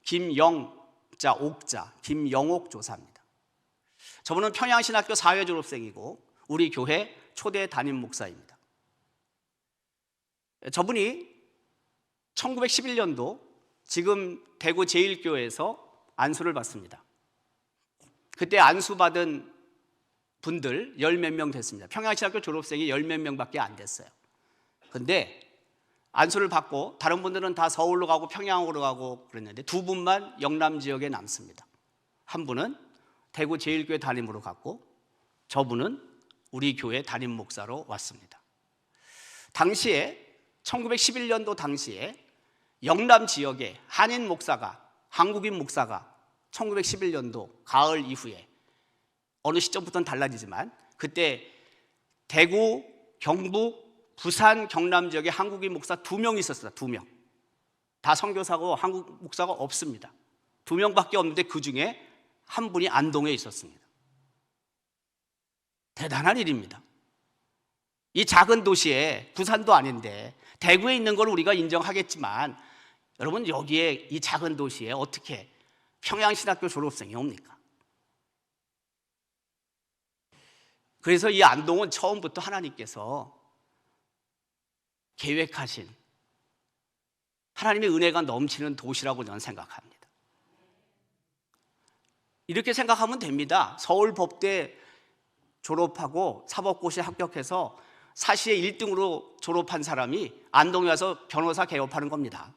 김영자, 옥자, 김영옥 조사입니다. 저분은 평양신학교 사회 졸업생이고 우리 교회 초대 담임 목사입니다. 저분이 1911년도 지금 대구 제1교회에서 안수를 받습니다. 그때 안수받은 분들 열 몇 명 됐습니다. 평양신학교 졸업생이 열 몇 명밖에 안 됐어요. 근데 안수를 받고 다른 분들은 다 서울로 가고 평양으로 가고 그랬는데 두 분만 영남 지역에 남습니다. 한 분은 대구 제1교회 담임으로 갔고 저분은 우리 교회 담임 목사로 왔습니다. 당시에 1911년도 당시에 영남 지역에 한인 목사가, 한국인 목사가 1911년도 가을 이후에 어느 시점부터는 달라지지만 그때 대구, 경북, 부산, 경남 지역에 한국인 목사 2명 있었어요. 2명. 다 선교사고 한국 목사가 없습니다. 2명밖에 없는데 그 중에 한 분이 안동에 있었습니다. 대단한 일입니다. 이 작은 도시에, 부산도 아닌데 대구에 있는 걸 우리가 인정하겠지만 여러분, 여기에 이 작은 도시에 어떻게 평양신학교 졸업생이 옵니까? 그래서 이 안동은 처음부터 하나님께서 계획하신 하나님의 은혜가 넘치는 도시라고 저는 생각합니다. 이렇게 생각하면 됩니다. 서울법대 졸업하고 사법고시에 합격해서 사시에 1등으로 졸업한 사람이 안동에 와서 변호사 개업하는 겁니다.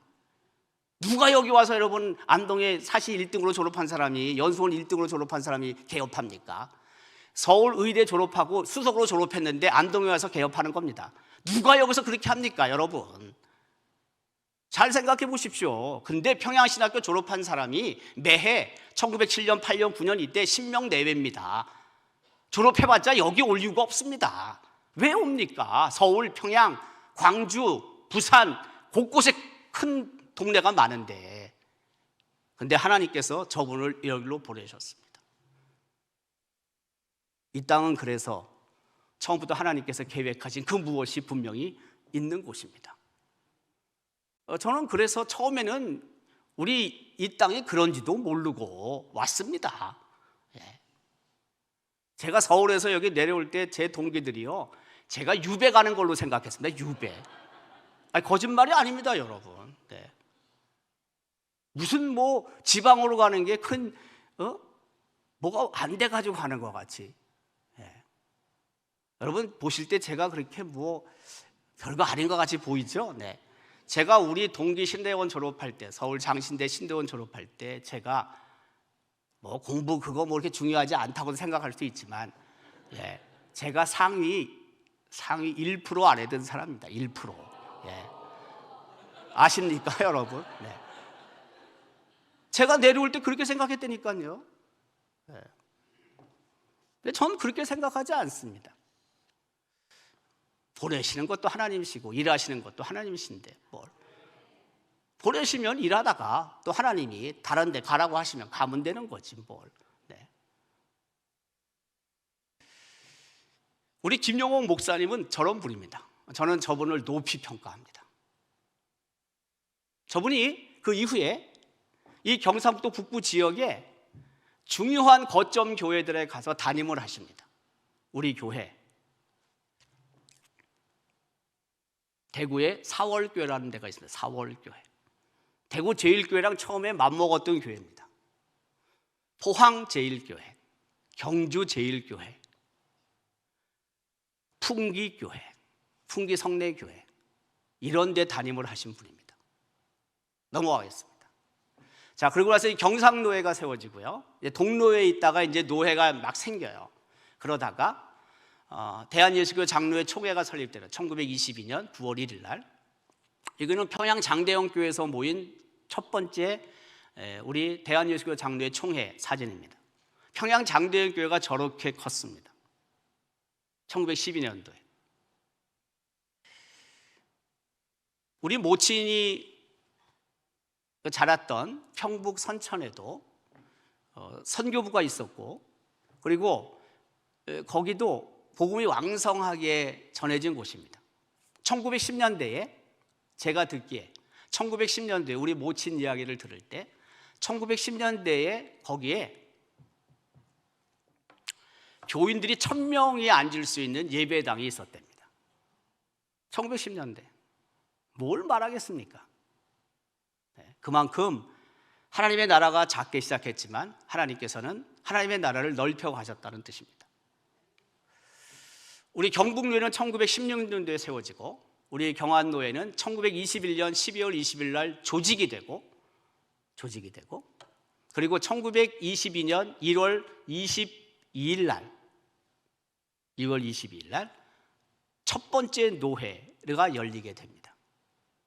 누가 여기 와서 여러분 안동에 사시 1등으로 졸업한 사람이, 연수원 1등으로 졸업한 사람이 개업합니까? 서울의대 졸업하고 수석으로 졸업했는데 안동에 와서 개업하는 겁니다. 누가 여기서 그렇게 합니까, 여러분? 잘 생각해 보십시오. 근데 평양신학교 졸업한 사람이 매해 1907년, 8년, 9년 이때 10명 내외입니다. 졸업해봤자 여기 올 이유가 없습니다. 왜 옵니까? 서울, 평양, 광주, 부산 곳곳에 큰 동네가 많은데, 근데 하나님께서 저분을 여기로 보내셨습니다. 이 땅은 그래서 처음부터 하나님께서 계획하신 그 무엇이 분명히 있는 곳입니다. 저는 그래서 처음에는 우리 이 땅이 그런지도 모르고 왔습니다. 제가 서울에서 여기 내려올 때 제 동기들이요, 제가 유배 가는 걸로 생각했습니다. 유배. 아니, 거짓말이 아닙니다, 여러분. 네. 무슨 뭐 지방으로 가는 게 큰 뭐가 안 돼 가지고 가는 것 같이. 네. 여러분 보실 때 제가 그렇게 뭐 별거 아닌 것 같이 보이죠? 네. 제가 우리 동기 신대원 졸업할 때, 서울 장신대 신대원 졸업할 때 제가 뭐 공부 그거 뭐 이렇게 중요하지 않다고 생각할 수 있지만, 예, 제가 상위 1% 안에 든 사람입니다. 1%. 예. 아십니까, 여러분? 네. 제가 내려올 때 그렇게 생각했다니까요. 예. 근데 저는 그렇게 생각하지 않습니다. 보내시는 것도 하나님이시고 일하시는 것도 하나님이신데 뭘. 보내시면 일하다가 또 하나님이 다른 데 가라고 하시면 가면 되는 거지 뭘. 네. 우리 김용옥 목사님은 저런 분입니다. 저는 저분을 높이 평가합니다. 저분이 그 이후에 이 경상북도 북부 지역에 중요한 거점 교회들에 가서 담임을 하십니다. 우리 교회 대구에 사월교회라는 데가 있습니다. 사월교회. 대구 제일교회랑 처음에 맞먹었던 교회입니다. 포항 제일교회, 경주 제일교회, 풍기교회, 풍기 성내교회, 이런 데 담임을 하신 분입니다. 넘어가겠습니다. 자, 그리고 나서 경상노회가 세워지고요. 동노회에 있다가 이제 노회가 막 생겨요. 그러다가 대한예수교 장로회 총회가 설립되는 1922년 9월 1일 날, 이거는 평양 장대영 교회에서 모인 첫 번째 우리 대한예수교 장로회 총회 사진입니다. 평양 장대영 교회가 저렇게 컸습니다. 1912년도에. 우리 모친이 자랐던 평북 선천에도 선교부가 있었고, 그리고 거기도 복음이 왕성하게 전해진 곳입니다. 1910년대에 제가 듣기에 1910년대에 우리 모친 이야기를 들을 때 1910년대에 거기에 교인들이 1000명이 앉을 수 있는 예배당이 있었답니다. 1910년대. 뭘 말하겠습니까? 그만큼 하나님의 나라가 작게 시작했지만 하나님께서는 하나님의 나라를 넓혀가셨다는 뜻입니다. 우리 경북노회는 1916년도에 세워지고 우리 경안노회는 1921년 12월 20일 날 조직이 되고 그리고 1922년 2월 22일 날 첫 번째 노회를 1회가 열리게 됩니다.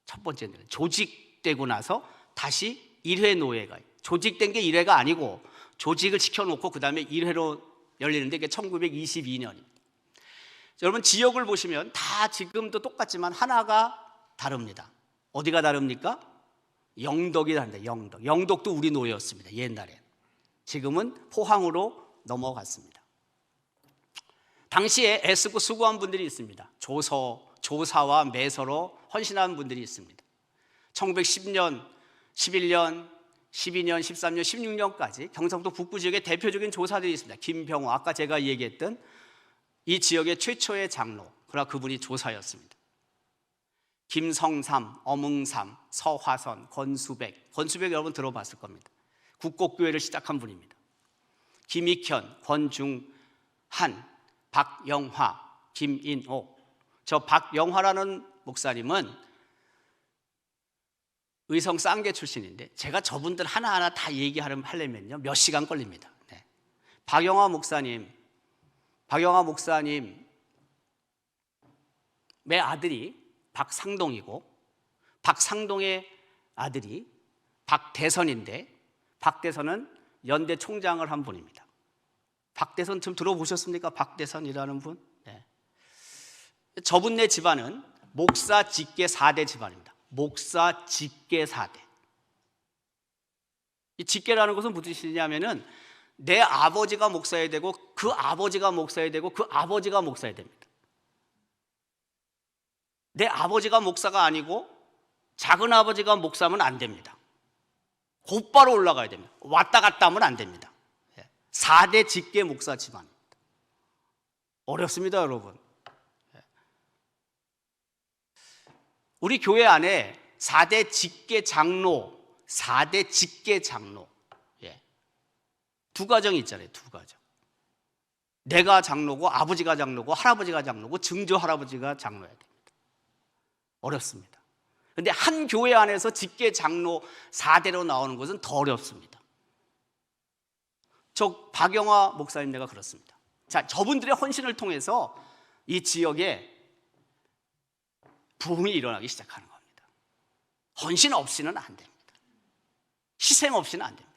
첫 번째는 조직되고 나서 다시 1회 노예가, 조직된 게 1회가 아니고 조직을 시켜놓고 그 다음에 1회로 열리는데 이게 1922년입니다. 여러분 지역을 보시면 다 지금도 똑같지만 하나가 다릅니다. 어디가 다릅니까? 영덕이 다릅니다. 영덕도 우리 노예였습니다. 옛날에. 지금은 포항으로 넘어갔습니다. 당시에 애쓰고 수고한 분들이 있습니다. 조사와 매서로 헌신한 분들이 있습니다. 1910년, 11년, 12년, 13년, 16년까지 경상도 북부 지역의 대표적인 조사들이 있습니다. 김병호, 아까 제가 얘기했던 이 지역의 최초의 장로, 그러나 그분이 조사였습니다. 김성삼, 엄응삼, 서화선, 권수백 여러분 들어봤을 겁니다. 국곡교회를 시작한 분입니다. 김익현, 권중한, 박영화, 김인옥. 저 박영화라는 목사님은 의성 쌍계 출신인데 제가 저분들 하나하나 다 얘기하려면요 몇 시간 걸립니다. 네. 박영화 목사님의 아들이 박상동이고 박상동의 아들이 박대선인데 박대선은 연대 총장을 한 분입니다. 박대선 좀 들어보셨습니까? 박대선이라는 분? 네. 저분네 집안은 목사 직계 4대 집안입니다. 목사 직계 4대. 이 직계라는 것은 무슨 뜻이냐면은 내 아버지가 목사야 되고 그 아버지가 목사야 되고 그 아버지가 목사야 됩니다. 내 아버지가 목사가 아니고 작은 아버지가 목사면 안 됩니다. 곧바로 올라가야 됩니다. 왔다 갔다 하면 안 됩니다. 4대 직계 목사 집안입니다. 어렵습니다, 여러분. 우리 교회 안에 4대 직계 장로, 두 가정이 있잖아요. 두 가정. 내가 장로고 아버지가 장로고 할아버지가 장로고 증조 할아버지가 장로여야 됩니다. 어렵습니다. 그런데 한 교회 안에서 직계 장로 4대로 나오는 것은 더 어렵습니다. 저 박영화 목사님네가 그렇습니다. 자, 저분들의 헌신을 통해서 이 지역에 부흥이 일어나기 시작하는 겁니다. 헌신 없이는 안 됩니다. 희생 없이는 안 됩니다.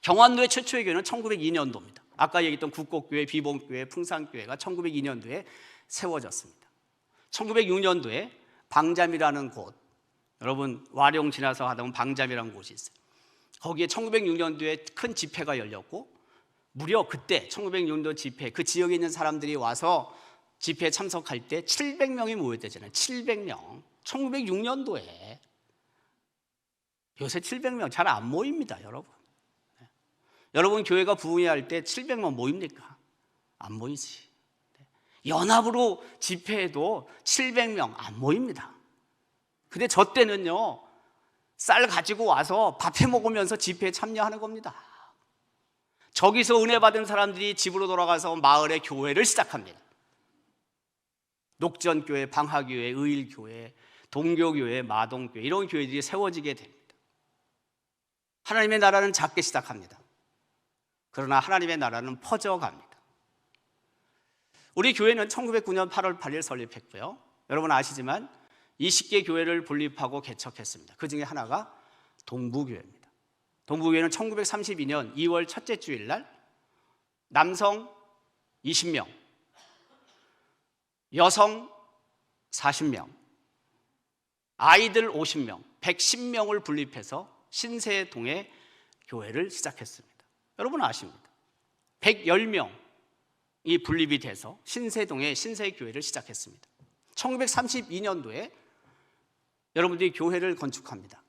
경안도의 최초의 교회는 1902년도입니다. 아까 얘기했던 국곡교회, 비봉교회, 풍산교회가 1902년도에 세워졌습니다. 1906년도에 방잠이라는 곳, 여러분 와룡 지나서 하다 보면 방잠이라는 곳이 있어요. 거기에 1906년도에 큰 집회가 열렸고 무려 그때 1906년도 집회, 그 지역에 있는 사람들이 와서 집회에 참석할 때 700명이 모였대잖아요. 700명. 1906년도에. 요새 700명 잘 안 모입니다, 여러분. 여러분 교회가 부흥회 할 때 700명 모입니까? 안 모이지. 연합으로 집회해도 700명 안 모입니다. 근데 저 때는요 쌀 가지고 와서 밥 해 먹으면서 집회에 참여하는 겁니다. 저기서 은혜 받은 사람들이 집으로 돌아가서 마을의 교회를 시작합니다. 녹전교회, 방화교회, 의일교회, 동교교회, 마동교회 이런 교회들이 세워지게 됩니다. 하나님의 나라는 작게 시작합니다. 그러나 하나님의 나라는 퍼져갑니다. 우리 교회는 1909년 8월 8일 설립했고요. 여러분 아시지만 20개 교회를 분립하고 개척했습니다. 그 중에 하나가 동부교회입니다. 동부교회는 1932년 2월 첫째 주일 날 남성 20명, 여성 40명, 아이들 50명, 110명을 분립해서 신세동에 교회를 시작했습니다. 여러분 아십니다. 110명이 분립이 돼서 신세동에 신세교회를 시작했습니다. 1932년도에 여러분들이 교회를 건축합니다.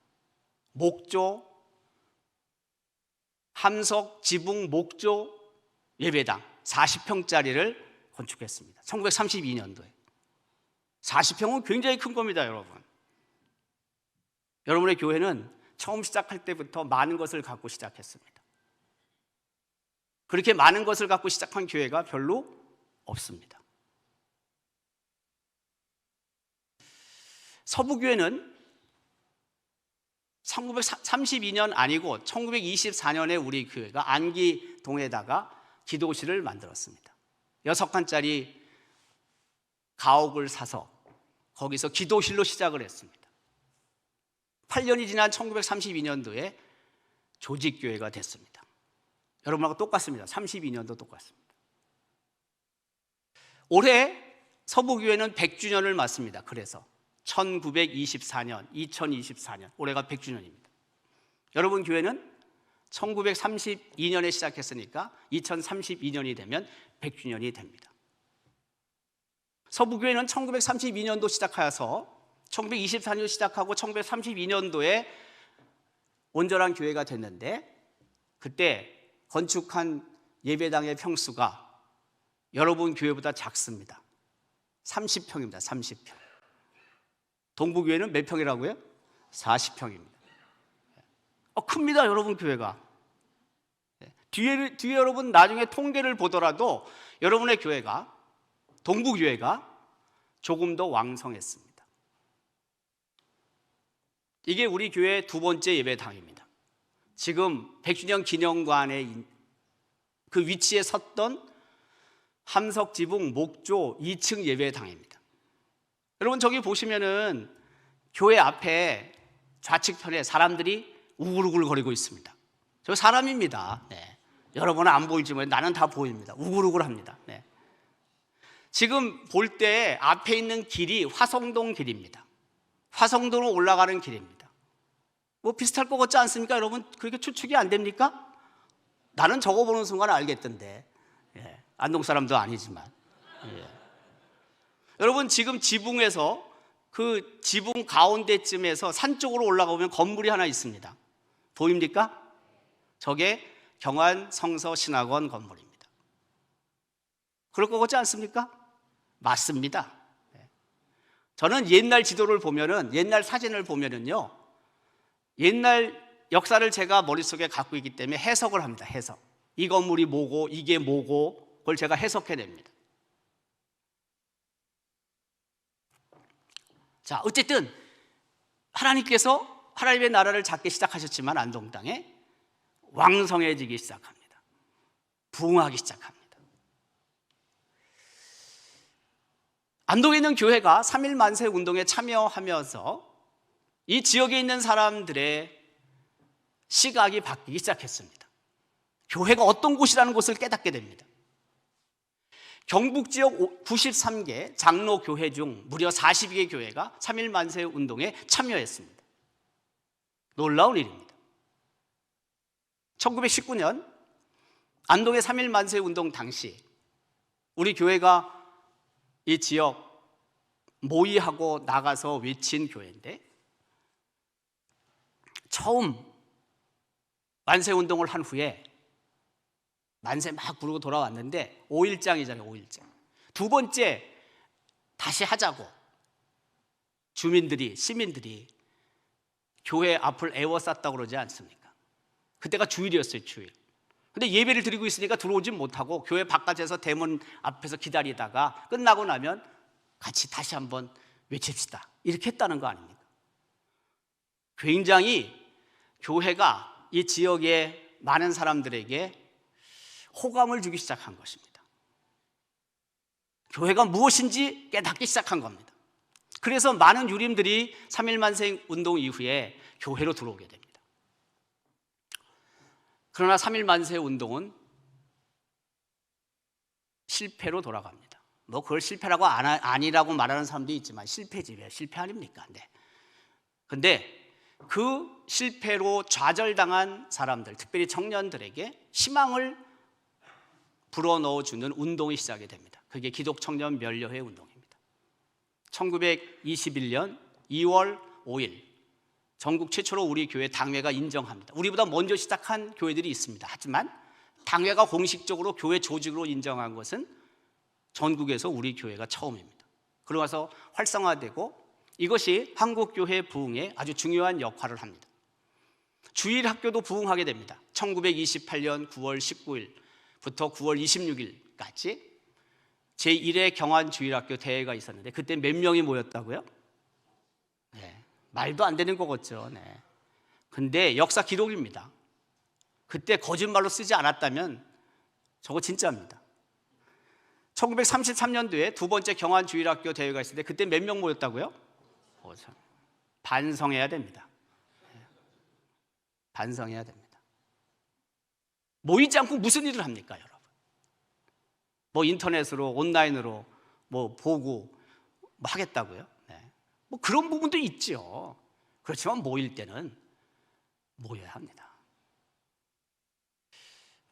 목조, 함석, 지붕, 목조 예배당 40평짜리를 건축했습니다. 1932년도에. 40평은 굉장히 큰 겁니다, 여러분. 여러분의 교회는 처음 시작할 때부터 많은 것을 갖고 시작했습니다. 그렇게 많은 것을 갖고 시작한 교회가 별로 없습니다. 서부교회는 1932년 아니고 1924년에 우리 교회가 안기동에다가 기도실을 만들었습니다. 6칸짜리 가옥을 사서 거기서 기도실로 시작을 했습니다. 8년이 지난 1932년도에 조직교회가 됐습니다. 여러분하고 똑같습니다. 32년도 똑같습니다. 올해 서부교회는 100주년을 맞습니다. 그래서 1924년, 2024년, 올해가 100주년입니다. 여러분 교회는 1932년에 시작했으니까 2032년이 되면 100주년이 됩니다. 서부교회는 1932년도 시작하여서 1924년 시작하고 1932년도에 온전한 교회가 됐는데, 그때 건축한 예배당의 평수가 여러분 교회보다 작습니다. 30평입니다. 30평. 동부교회는 몇 평이라고요? 40평입니다. 큽니다, 여러분 교회가. 뒤에 여러분 나중에 통계를 보더라도 여러분의 교회가, 동부교회가 조금 더 왕성했습니다. 이게 우리 교회의 두 번째 예배당입니다. 지금 100주년 기념관의 그 위치에 섰던 함석지붕 목조 2층 예배당입니다. 여러분 저기 보시면은 교회 앞에 좌측편에 사람들이 우글우글 거리고 있습니다. 저 사람입니다. 네. 여러분은 안 보이지만 나는 다 보입니다. 우글우글합니다. 네. 지금 볼 때 앞에 있는 길이 화성동 길입니다. 화성동으로 올라가는 길입니다. 뭐 비슷할 것 같지 않습니까? 여러분 그렇게 추측이 안 됩니까? 나는 저거 보는 순간 알겠던데. 예. 안동 사람도 아니지만. 예. 여러분 지금 지붕에서 그 지붕 가운데쯤에서 산 쪽으로 올라가보면 건물이 하나 있습니다. 보입니까? 저게 경안 성서 신학원 건물입니다. 그럴 것 같지 않습니까? 맞습니다. 저는 옛날 지도를 보면은, 옛날 사진을 보면은요, 옛날 역사를 제가 머릿속에 갖고 있기 때문에 해석을 합니다. 해석. 이 건물이 뭐고 이게 뭐고 그걸 제가 해석해냅니다. 자, 어쨌든 하나님께서 하나님의 나라를 잡기 시작하셨지만 안동 땅에 왕성해지기 시작합니다. 부흥하기 시작합니다. 안동에 있는 교회가 3.1 만세 운동에 참여하면서 이 지역에 있는 사람들의 시각이 바뀌기 시작했습니다. 교회가 어떤 곳이라는 것을 깨닫게 됩니다. 경북 지역 93개 장로 교회 중 무려 42개 교회가 3.1 만세 운동에 참여했습니다. 놀라운 일입니다. 1919년 안동의 3.1 만세 운동 당시 우리 교회가 이 지역 모의하고 나가서 외친 교회인데, 처음 만세 운동을 한 후에 만세 막 부르고 돌아왔는데 5.1장이잖아요. 5.1장. 두 번째 다시 하자고 시민들이 교회 앞을 에워쌌다고 그러지 않습니까? 그때가 주일이었어요. 주일. 근데 예배를 드리고 있으니까 들어오지 못하고 교회 바깥에서 대문 앞에서 기다리다가 끝나고 나면 같이 다시 한번 외칩시다, 이렇게 했다는 거 아닙니까? 굉장히 교회가 이 지역의 많은 사람들에게 호감을 주기 시작한 것입니다. 교회가 무엇인지 깨닫기 시작한 겁니다. 그래서 많은 유림들이 3.1 만세 운동 이후에 교회로 들어오게 됩니다. 그러나 3.1 만세 운동은 실패로 돌아갑니다. 뭐 그걸 실패라고 아니라고 말하는 사람도 있지만 실패지, 왜 실패 아닙니까? 네. 근데 그 실패로 좌절당한 사람들, 특별히 청년들에게 희망을 불어넣어주는 운동이 시작이 됩니다. 그게 기독청년 면려회 운동입니다. 1921년 2월 5일 전국 최초로 우리 교회 당회가 인정합니다. 우리보다 먼저 시작한 교회들이 있습니다. 하지만 당회가 공식적으로 교회 조직으로 인정한 것은 전국에서 우리 교회가 처음입니다. 그러고 나서 활성화되고 이것이 한국교회 부흥에 아주 중요한 역할을 합니다. 주일학교도 부흥하게 됩니다. 1928년 9월 19일부터 9월 26일까지 제1회 경안주일학교 대회가 있었는데 그때 몇 명이 모였다고요? 네, 말도 안 되는 거겠죠. 네. 근데 역사 기록입니다. 그때 거짓말로 쓰지 않았다면 저거 진짜입니다. 1933년도에 두 번째 경안주일학교 대회가 있을 때 그때 몇 명 모였다고요? 반성해야 됩니다. 반성해야 됩니다. 모이지 않고 무슨 일을 합니까, 여러분? 뭐 인터넷으로 온라인으로 뭐 보고 뭐 하겠다고요? 네. 뭐 그런 부분도 있죠. 그렇지만 모일 때는 모여야 합니다.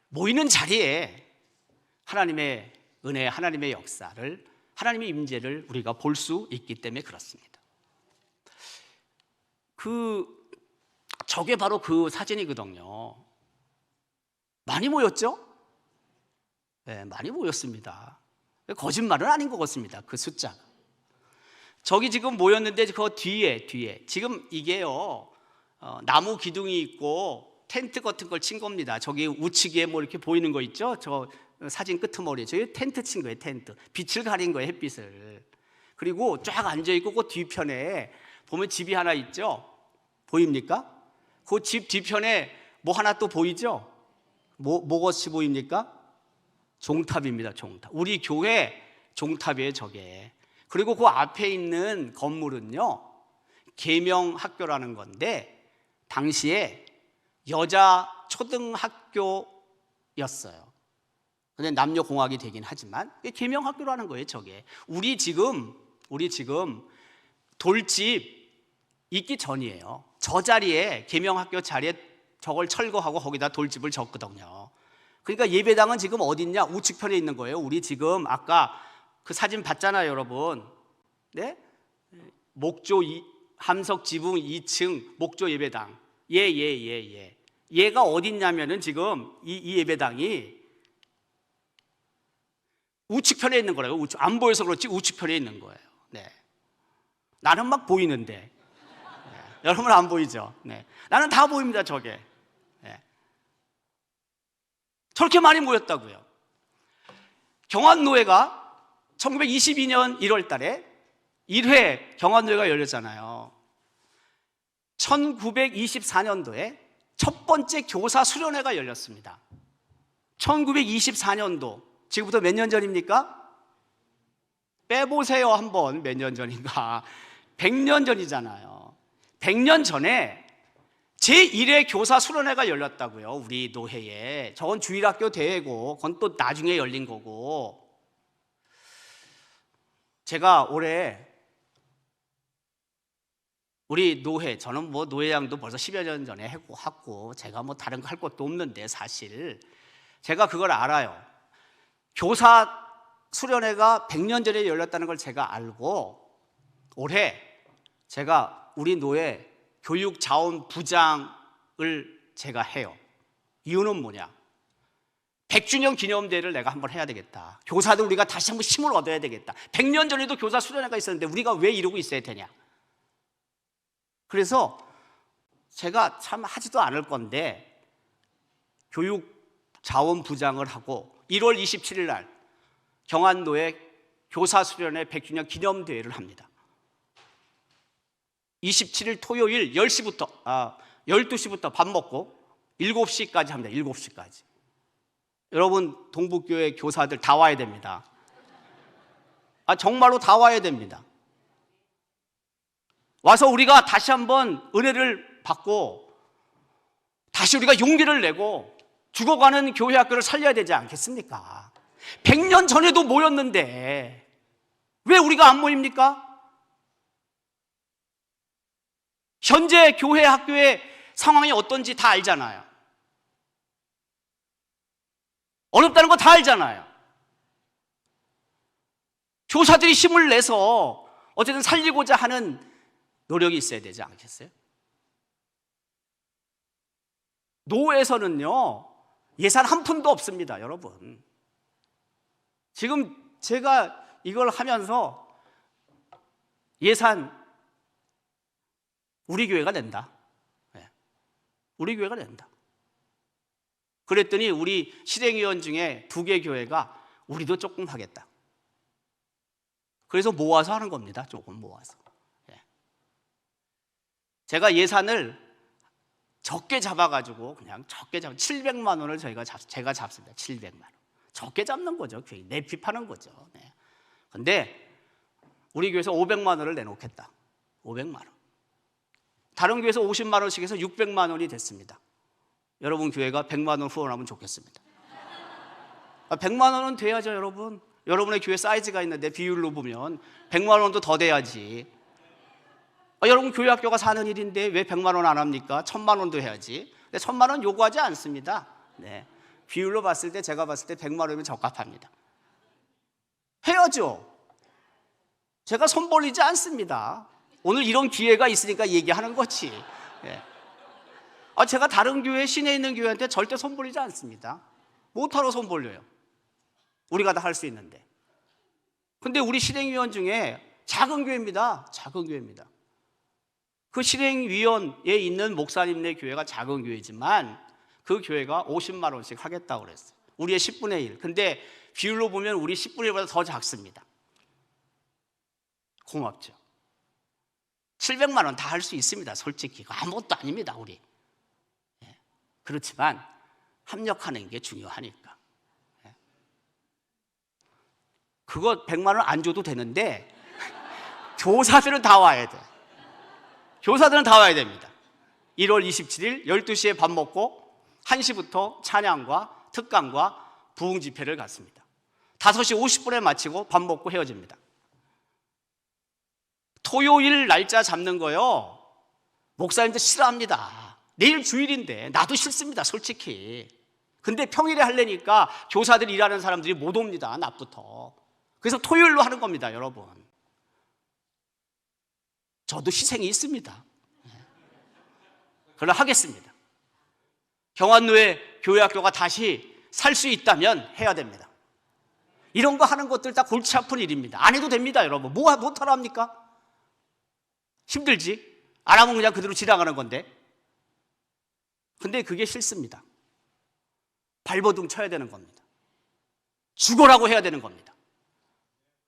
모이는 자리에 하나님의 은혜, 하나님의 역사를, 하나님의 임재를 우리가 볼 수 있기 때문에 그렇습니다. 저게 바로 그 사진이거든요. 많이 모였죠? 네, 많이 모였습니다. 거짓말은 아닌 것 같습니다. 그 숫자가. 저기 지금 모였는데 그 뒤에 지금 이게요, 나무 기둥이 있고 텐트 같은 걸 친 겁니다. 저기 우측에 뭐 이렇게 보이는 거 있죠? 저 사진 끄트머리에 저기 텐트 친 거예요. 텐트. 빛을 가린 거예요. 햇빛을. 그리고 쫙 앉아있고 그 뒤편에 보면 집이 하나 있죠? 보입니까? 그 집 뒤편에 뭐 하나 또 보이죠? 뭐것이 보입니까? 종탑입니다. 종탑. 우리 교회 종탑이에요. 저게. 그리고 그 앞에 있는 건물은요, 계명학교라는 건데 당시에 여자 초등학교였어요. 근데 남녀공학이 되긴 하지만 계명학교라는 거예요. 저게. 우리 지금 돌집 있기 전이에요. 저 자리에, 계명학교 자리에 저걸 철거하고 거기다 돌집을 졌거든요. 그러니까 예배당은 지금 어디 있냐? 우측편에 있는 거예요. 우리 지금 아까 그 사진 봤잖아요, 여러분. 네? 함석 지붕 2층 목조 예배당. 얘가 어디 있냐면은 지금 이 예배당이 우측편에 있는 거라고요. 안 보여서 그렇지 우측편에 있는 거예요. 네. 나는 막 보이는데. 여러분 안 보이죠? 네. 나는 다 보입니다, 저게. 네. 저렇게 많이 모였다고요. 경안노회가 1922년 1월 달에 1회 경안노회가 열렸잖아요. 1924년도에 첫 번째 교사 수련회가 열렸습니다. 1924년도, 지금부터 몇 년 전입니까? 빼보세요, 한번. 몇 년 전인가? 100년 전이잖아요. 100년 전에 제1회 교사 수련회가 열렸다고요. 우리 노회에. 저건 주일학교 대회고 그건 또 나중에 열린 거고. 제가 올해 우리 노회, 저는 뭐 노회장도 벌써 10여 년 전에 했고 제가 뭐 다른 거 할 것도 없는데 사실 제가 그걸 알아요. 교사 수련회가 100년 전에 열렸다는 걸 제가 알고 올해 제가 우리 노회 교육자원부장을 제가 해요. 이유는 뭐냐? 100주년 기념대회를 내가 한번 해야 되겠다. 교사들 우리가 다시 한번 힘을 얻어야 되겠다. 100년 전에도 교사 수련회가 있었는데 우리가 왜 이러고 있어야 되냐? 그래서 제가 참 하지도 않을 건데 교육자원부장을 하고 1월 27일 날 경안노회 교사 수련회 100주년 기념대회를 합니다. 27일 토요일 12시부터 밥 먹고 7시까지 합니다. 7시까지. 여러분 동북교회 교사들 다 와야 됩니다. 정말로 다 와야 됩니다. 와서 우리가 다시 한번 은혜를 받고 다시 우리가 용기를 내고 죽어가는 교회 학교를 살려야 되지 않겠습니까? 100년 전에도 모였는데 왜 우리가 안 모입니까? 현재 교회 학교의 상황이 어떤지 다 알잖아요. 어렵다는 거 다 알잖아요. 교사들이 힘을 내서 어쨌든 살리고자 하는 노력이 있어야 되지 않겠어요? 노회에서는요 예산 한 푼도 없습니다, 여러분. 지금 제가 이걸 하면서 예산 우리 교회가 낸다. 우리 교회가 낸다. 그랬더니 우리 실행위원 중에 2개 교회가 우리도 조금 하겠다. 그래서 모아서 하는 겁니다. 조금 모아서. 제가 예산을 적게 잡아가지고 그냥 적게 700만 원을 제가 잡습니다. 700만 원. 적게 잡는 거죠. 내피파는 거죠. 네. 근데 우리 교회에서 500만 원을 내놓겠다. 500만 원. 다른 교회에서 50만 원씩 해서 600만 원이 됐습니다. 여러분 교회가 100만 원 후원하면 좋겠습니다. 100만 원은 돼야죠, 여러분. 여러분의 교회 사이즈가 있는데 비율로 보면 100만 원도 더 돼야지. 여러분 교회 학교가 사는 일인데 왜 100만 원 안 합니까? 1000만 원도 해야지. 근데 1000만 원 요구하지 않습니다. 네. 비율로 봤을 때 제가 봤을 때 100만 원이면 적합합니다. 해야죠. 제가 손 벌리지 않습니다. 오늘 이런 기회가 있으니까 얘기하는 거지. 네. 제가 다른 교회, 시내에 있는 교회한테 절대 손 벌리지 않습니다. 못하러 손 벌려요. 우리가 다 할 수 있는데. 근데 우리 실행위원 중에 작은 교회입니다. 작은 교회입니다. 그 실행위원회에 있는 목사님네 교회가 작은 교회지만 그 교회가 50만 원씩 하겠다고 그랬어요. 우리의 10분의 1. 근데 비율로 보면 우리 10분의 1보다 더 작습니다. 고맙죠. 700만 원 다 할 수 있습니다. 솔직히 아무것도 아닙니다. 우리. 그렇지만 합력하는 게 중요하니까. 그거 100만 원 안 줘도 되는데 교사들은 다 와야 돼. 교사들은 다 와야 됩니다. 1월 27일 12시에 밥 먹고 1시부터 찬양과 특강과 부흥 집회를 갔습니다. 5시 50분에 마치고 밥 먹고 헤어집니다. 토요일 날짜 잡는 거요, 목사님들 싫어합니다. 내일 주일인데 나도 싫습니다, 솔직히. 근데 평일에 하려니까 교사들 일하는 사람들이 못 옵니다, 낮부터. 그래서 토요일로 하는 겁니다, 여러분. 저도 희생이 있습니다. 그러나 하겠습니다. 경안노회 교회학교가 다시 살 수 있다면 해야 됩니다. 이런 거 하는 것들 다 골치 아픈 일입니다. 안 해도 됩니다, 여러분. 못하라 합니까? 힘들지? 안 하면 그냥 그대로 지나가는 건데. 근데 그게 싫습니다. 발버둥 쳐야 되는 겁니다. 죽어라고 해야 되는 겁니다.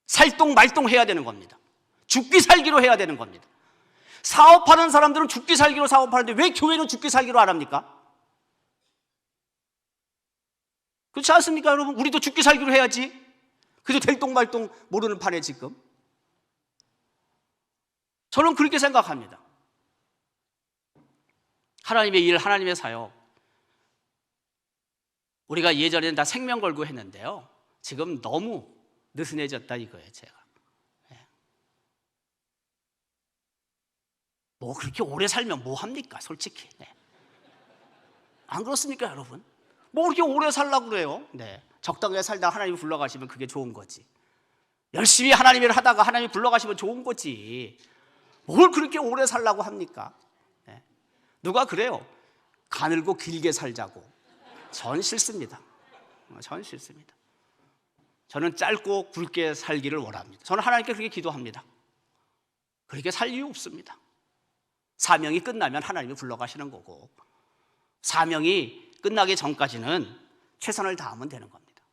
살똥말똥 해야 되는 겁니다. 죽기 살기로 해야 되는 겁니다. 사업하는 사람들은 죽기 살기로 사업하는데 왜 교회는 죽기 살기로 안 합니까? 그렇지 않습니까, 여러분? 우리도 죽기 살기로 해야지. 그래도 될 똥말똥 모르는 판에 지금. 저는 그렇게 생각합니다. 하나님의 일, 하나님의 사역, 우리가 예전에는 다 생명 걸고 했는데요, 지금 너무 느슨해졌다 이거예요, 제가. 뭐 그렇게 오래 살면 뭐 합니까, 솔직히. 안 그렇습니까, 여러분? 뭐 그렇게 오래 살라고 그래요? 적당하게 살다 하나님이 불러가시면 그게 좋은 거지. 열심히 하나님 일을 하다가 하나님이 불러가시면 좋은 거지. 뭘 그렇게 오래 살라고 합니까? 누가 그래요? 가늘고 길게 살자고. 전 싫습니다. 전 싫습니다. 저는 짧고 굵게 살기를 원합니다. 저는 하나님께 그렇게 기도합니다. 그렇게 살 이유 없습니다. 사명이 끝나면 하나님이 불러가시는 거고, 사명이 끝나기 전까지는 최선을 다하면 되는 겁니다.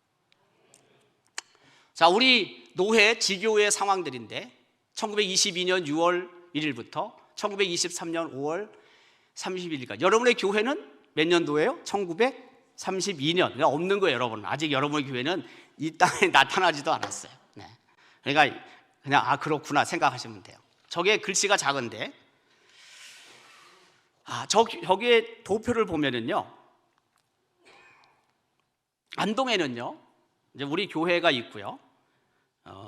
자, 우리 노회 지교의 상황들인데 1922년 6월 1일부터 1923년 5월 30일까지. 여러분의 교회는 몇 년도예요? 1932년. 그러니까 없는 거예요, 여러분. 아직 여러분의 교회는 이 땅에 나타나지도 않았어요. 그러니까 그냥 그렇구나 생각하시면 돼요. 저게 글씨가 작은데, 저기에 도표를 보면은요, 안동에는요, 이제 우리 교회가 있고요,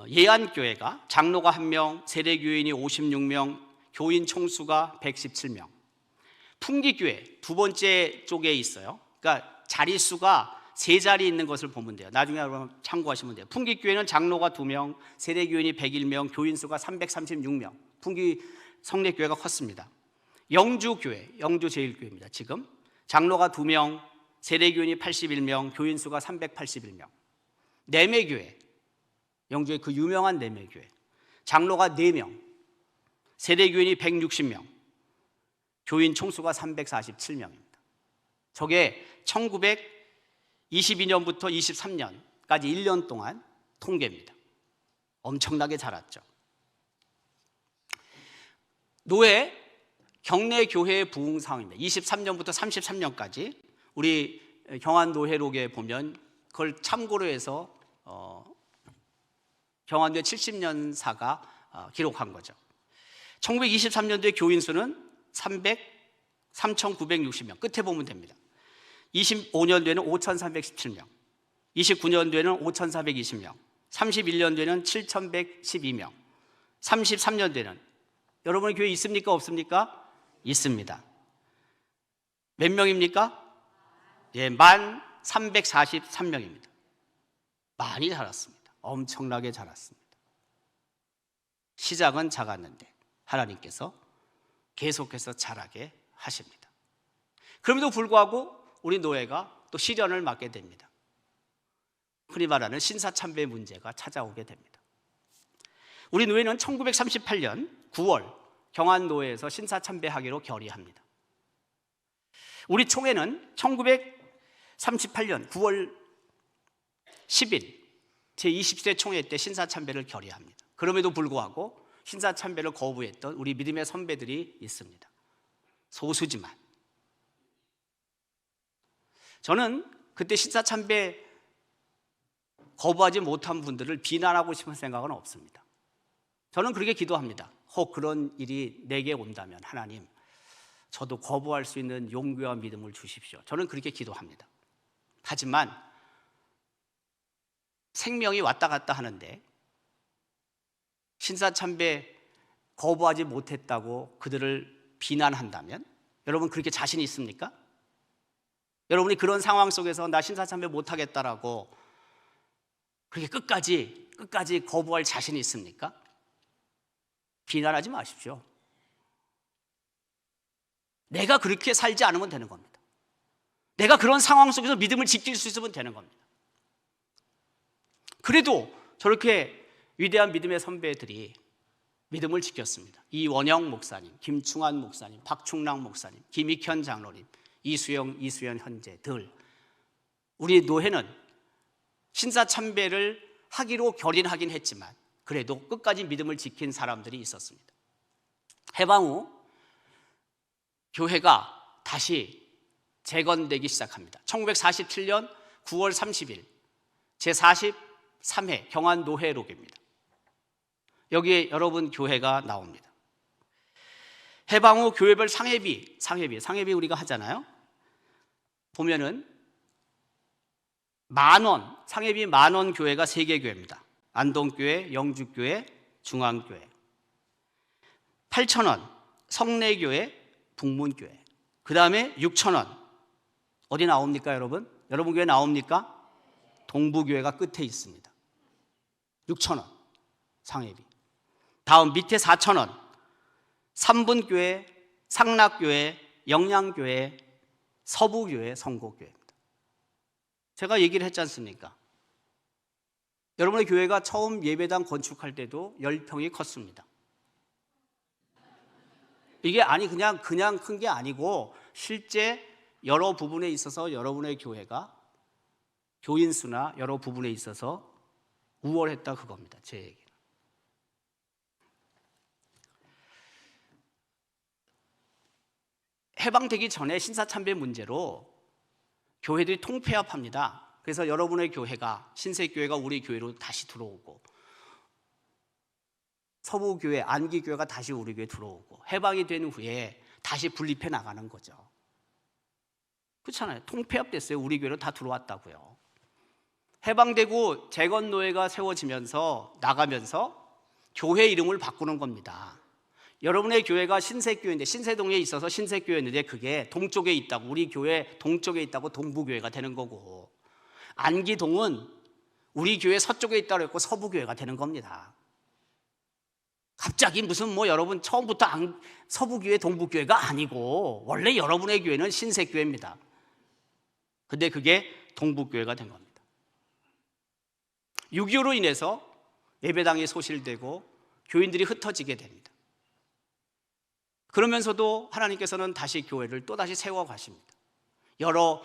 예안교회가 장로가 1명, 세례교인이 56명, 교인 총수가 117명. 풍기교회 두 번째 쪽에 있어요. 그러니까 자릿수가 세 자리 있는 것을 보면 돼요. 나중에 여러분 참고하시면 돼요. 풍기교회는 장로가 2명, 세례교인이 101명, 교인수가 336명. 풍기 성례교회가 컸습니다. 영주교회, 영주제일교회입니다. 지금 장로가 2명, 세례교인이 81명, 교인수가 381명. 내매교회, 영주의 그 유명한 내매교회, 장로가 4명, 세례교인이 160명, 교인 총수가 347명입니다. 저게 1922년부터 23년까지 1년 동안 통계입니다. 엄청나게 자랐죠. 노회 경내 교회의 부흥 상황입니다. 23년부터 33년까지 우리 경안노회록에 보면 그걸 참고로 해서 경환대 70년사가 기록한 거죠. 1923년도에 교인 수는 3,960명. 끝에 보면 됩니다. 25년도에는 5,317명, 29년도에는 5,420명, 31년도에는 7,112명, 33년도에는 여러분의 교회 있습니까? 없습니까? 있습니다. 몇 명입니까? 예, 1,343명입니다. 많이 자랐습니다. 엄청나게 자랐습니다. 시작은 작았는데 하나님께서 계속해서 자라게 하십니다. 그럼에도 불구하고 우리 노예가 또 시련을 맞게 됩니다. 흔히 말하는 신사참배 문제가 찾아오게 됩니다. 우리 노예는 1938년 9월 경안노예에서 신사참배하기로 결의합니다. 우리 총회는 1938년 9월 10일 제20세 총회 때 신사참배를 결의합니다. 그럼에도 불구하고 신사참배를 거부했던 우리 믿음의 선배들이 있습니다. 소수지만 저는 그때 신사참배 거부하지 못한 분들을 비난하고 싶은 생각은 없습니다. 저는 그렇게 기도합니다. 혹 그런 일이 내게 온다면 하나님, 저도 거부할 수 있는 용기와 믿음을 주십시오. 저는 그렇게 기도합니다. 하지만 생명이 왔다 갔다 하는데 신사참배 거부하지 못했다고 그들을 비난한다면 여러분 그렇게 자신이 있습니까? 여러분이 그런 상황 속에서 나 신사참배 못하겠다라고 그렇게 끝까지 거부할 자신이 있습니까? 비난하지 마십시오. 내가 그렇게 살지 않으면 되는 겁니다. 내가 그런 상황 속에서 믿음을 지킬 수 있으면 되는 겁니다. 그래도 저렇게 위대한 믿음의 선배들이 믿음을 지켰습니다. 이원영 목사님, 김충환 목사님, 박충락 목사님, 김익현 장로님, 이수연 현재들. 우리 노회는 신사참배를 하기로 결의하긴 했지만 그래도 끝까지 믿음을 지킨 사람들이 있었습니다. 해방 후 교회가 다시 재건되기 시작합니다. 1947년 9월 30일 제43회 경안노회록입니다. 여기에 여러분 교회가 나옵니다. 해방 후 교회별 상회비 우리가 하잖아요. 보면은 10,000원, 상회비 10,000원 교회가 3개 교회입니다. 안동교회, 영주교회, 중앙교회. 8,000원, 성내교회, 북문교회. 그 다음에 6,000원. 어디 나옵니까, 여러분? 여러분 교회 나옵니까? 동부교회가 끝에 있습니다. 6,000원, 상회비. 다음 밑에 4,000원. 삼분교회, 상락교회, 영양교회, 서부교회, 성고교회입니다. 제가 얘기를 했지 않습니까? 여러분의 교회가 처음 예배당 건축할 때도 10평이 컸습니다. 이게 그냥 큰 게 아니고 실제 여러 부분에 있어서 여러분의 교회가 교인 수나 여러 부분에 있어서 우월했다 그겁니다. 제 얘기는. 해방되기 전에 신사참배 문제로 교회들이 통폐합합니다. 그래서 여러분의 교회가 신세교회가 우리 교회로 다시 들어오고 서부교회, 안기교회가 다시 우리 교회에 들어오고 해방이 된 후에 다시 분립해 나가는 거죠. 그렇잖아요. 통폐합됐어요. 우리 교회로 다 들어왔다고요. 해방되고 재건노회가 세워지면서 나가면서 교회 이름을 바꾸는 겁니다. 여러분의 교회가 신세교회인데 신세동에 있어서 신세교회였는데 그게 동쪽에 있다고 우리 교회 동쪽에 있다고 동부교회가 되는 거고 안기동은 우리 교회 서쪽에 있다고 했고 서부교회가 되는 겁니다. 갑자기 무슨 여러분 처음부터 서부교회 동부교회가 아니고 원래 여러분의 교회는 신세교회입니다. 근데 그게 동부교회가 된 겁니다. 6.25로 인해서 예배당이 소실되고 교인들이 흩어지게 됩니다. 그러면서도 하나님께서는 다시 교회를 또다시 세워가십니다. 여러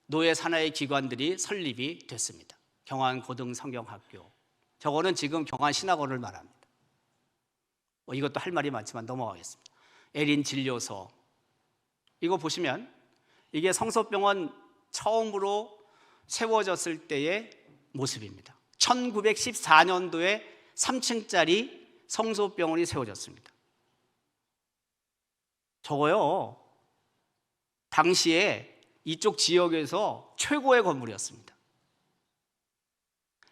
노예 산하의 기관들이 설립이 됐습니다. 경안고등성경학교, 저거는 지금 경안신학원을 말합니다. 이것도 할 말이 많지만 넘어가겠습니다. 에린진료소, 이거 보시면 이게 성서병원 처음으로 세워졌을 때의 모습입니다. 1914년도에 3층짜리 성소병원이 세워졌습니다. 저거요, 당시에 이쪽 지역에서 최고의 건물이었습니다.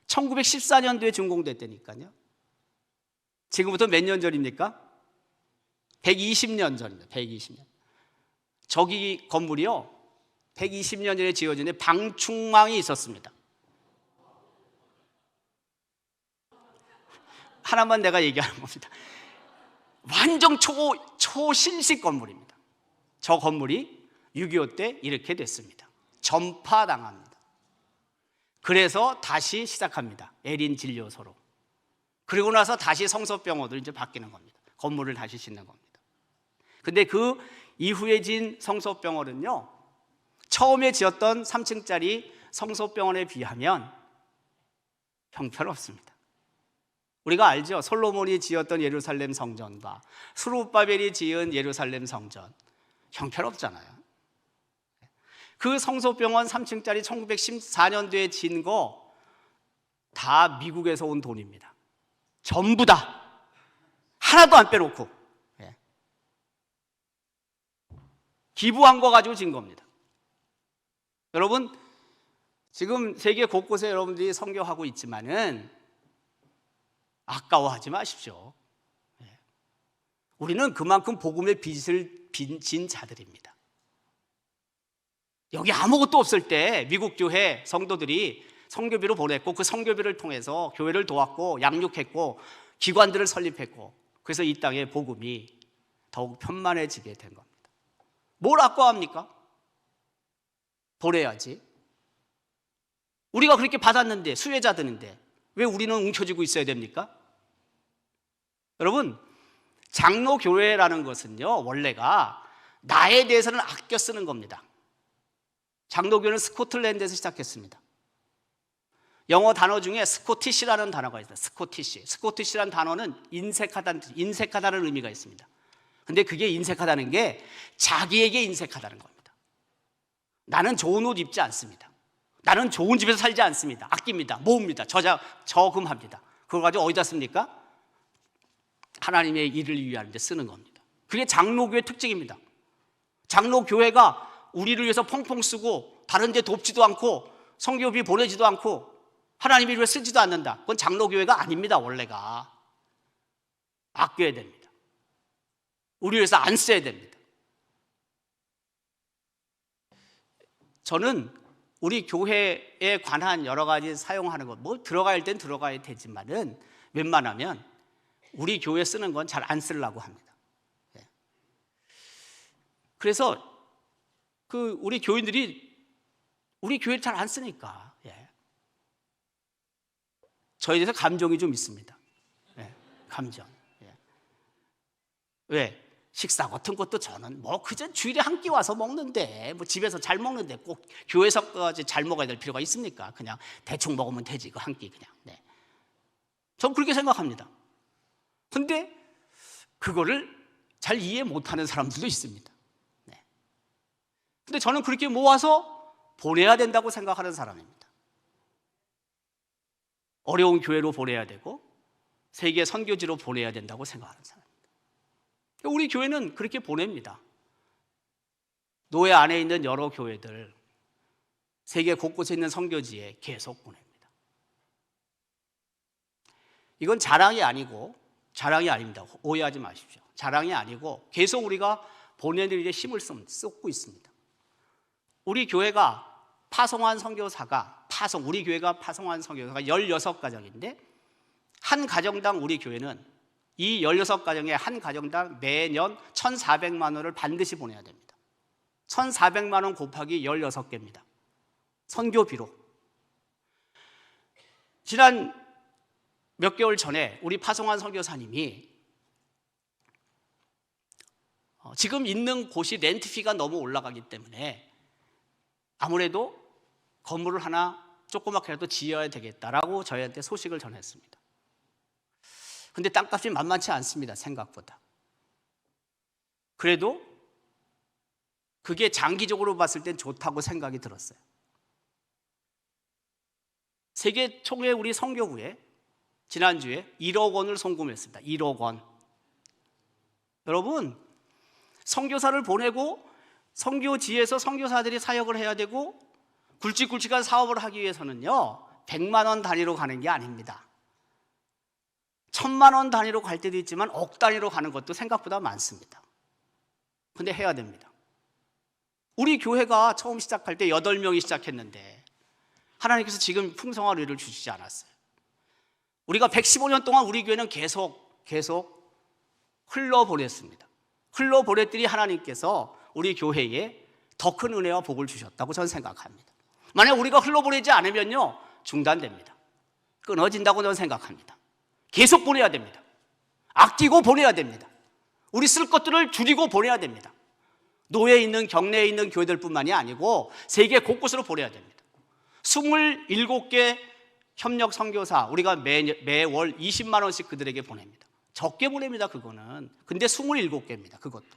1914년도에 준공됐다니까요. 지금부터 몇 년 전입니까? 120년 전입니다. 120년. 저기 건물이요, 120년 전에 지어진 데 방충망이 있었습니다. 하나만 내가 얘기하는 겁니다. 완전 초신식 건물입니다. 저 건물이 6.25 때 이렇게 됐습니다. 전파당합니다. 그래서 다시 시작합니다. 에린 진료소로. 그리고 나서 다시 성서병원으로 이제 바뀌는 겁니다. 건물을 다시 짓는 겁니다. 근데 그 이후에 진 성서병원은요, 처음에 지었던 3층짜리 성서병원에 비하면 형편없습니다. 우리가 알죠? 솔로몬이 지었던 예루살렘 성전과 스룹바벨이 지은 예루살렘 성전, 형편없잖아요. 그 성소병원 3층짜리 1914년도에 진 거 다 미국에서 온 돈입니다. 전부 다. 하나도 안 빼놓고. 기부한 거 가지고 진 겁니다. 여러분, 지금 세계 곳곳에 여러분들이 선교하고 있지만은 아까워하지 마십시오. 우리는 그만큼 복음의 빚을 진 자들입니다. 여기 아무것도 없을 때 미국 교회 성도들이 선교비로 보냈고, 그 선교비를 통해서 교회를 도왔고 양육했고 기관들을 설립했고, 그래서 이 땅의 복음이 더욱 편만해지게 된 겁니다. 뭘 아까워합니까? 보내야지. 우리가 그렇게 받았는데, 수혜자들인데 왜 우리는 움켜쥐고 있어야 됩니까? 여러분, 장로교회라는 것은요, 원래가 나에 대해서는 아껴 쓰는 겁니다. 장로교회는 스코틀랜드에서 시작했습니다. 영어 단어 중에 스코티시라는 단어가 있어요. 스코티시라는 단어는 인색하다는 의미가 있습니다. 근데 그게 인색하다는 게 자기에게 인색하다는 겁니다. 나는 좋은 옷 입지 않습니다. 나는 좋은 집에서 살지 않습니다. 아낍니다. 모읍니다. 저금합니다. 그걸 가지고 어디다 씁니까? 하나님의 일을 위하는 데 쓰는 겁니다. 그게 장로교의 특징입니다. 장로교회가 우리를 위해서 펑펑 쓰고 다른 데 돕지도 않고 선교비 보내지도 않고 하나님의 일을 쓰지도 않는다. 그건 장로교회가 아닙니다. 원래가. 아껴야 됩니다. 우리 위해서 안 써야 됩니다. 저는 우리 교회에 관한 여러 가지 사용하는 것, 뭐 들어가야 할 땐 들어가야 되지만은 웬만하면 우리 교회 쓰는 건 잘 안 쓰려고 합니다. 그래서 우리 교인들이 우리 교회를 잘 안 쓰니까 저에 대해서 감정이 좀 있습니다. 감정. 왜? 식사 같은 것도 저는 그저 주일에 한 끼 와서 먹는데, 집에서 잘 먹는데 꼭 교회에서까지 잘 먹어야 될 필요가 있습니까? 그냥 대충 먹으면 되지, 그 한 끼 그냥. 전 그렇게 생각합니다. 근데 그거를 잘 이해 못하는 사람들도 있습니다. 근데 저는 그렇게 모아서 보내야 된다고 생각하는 사람입니다. 어려운 교회로 보내야 되고 세계 선교지로 보내야 된다고 생각하는 사람입니다. 우리 교회는 그렇게 보냅니다. 노예 안에 있는 여러 교회들, 세계 곳곳에 있는 선교지에 계속 보냅니다. 이건 자랑이 아닙니다. 오해하지 마십시오. 자랑이 아니고 계속 우리가 보내는 일에 힘을 쏟고 있습니다. 우리 교회가 파송한 선교사가 우리 교회가 파송한 선교사가 16가정인데 한 가정당 우리 교회는 이 16가정의 한 가정당 매년 1,400만 원을 반드시 보내야 됩니다. 1,400만 원 곱하기 16개입니다. 선교비로. 지난 몇 개월 전에 우리 파송한 선교사님이 지금 있는 곳이 렌트비가 너무 올라가기 때문에 아무래도 건물을 하나 조그맣게라도 지어야 되겠다라고 저희한테 소식을 전했습니다. 근데 땅값이 만만치 않습니다. 생각보다. 그래도 그게 장기적으로 봤을 땐 좋다고 생각이 들었어요. 세계 총회 우리 선교부에 지난주에 1억 원을 송금했습니다. 1억 원. 여러분, 선교사를 보내고 선교지에서 선교사들이 사역을 해야 되고 굵직굵직한 사업을 하기 위해서는요 100만 원 단위로 가는 게 아닙니다. 1000만 원 단위로 갈 때도 있지만 억 단위로 가는 것도 생각보다 많습니다. 근데 해야 됩니다. 우리 교회가 처음 시작할 때 8명이 시작했는데 하나님께서 지금 풍성한 의를 주시지 않았어요. 우리가 115년 동안 우리 교회는 계속 흘러보냈습니다. 흘러보냈더니 하나님께서 우리 교회에 더 큰 은혜와 복을 주셨다고 저는 생각합니다. 만약 우리가 흘러보내지 않으면요 중단됩니다. 끊어진다고 저는 생각합니다. 계속 보내야 됩니다. 아끼고 보내야 됩니다. 우리 쓸 것들을 줄이고 보내야 됩니다. 노예에 있는 경내에 있는 교회들뿐만이 아니고 세계 곳곳으로 보내야 됩니다. 27개 협력 선교사 우리가 매월 20만 원씩 그들에게 보냅니다. 적게 보냅니다. 그거는. 근데 27개입니다. 그것도.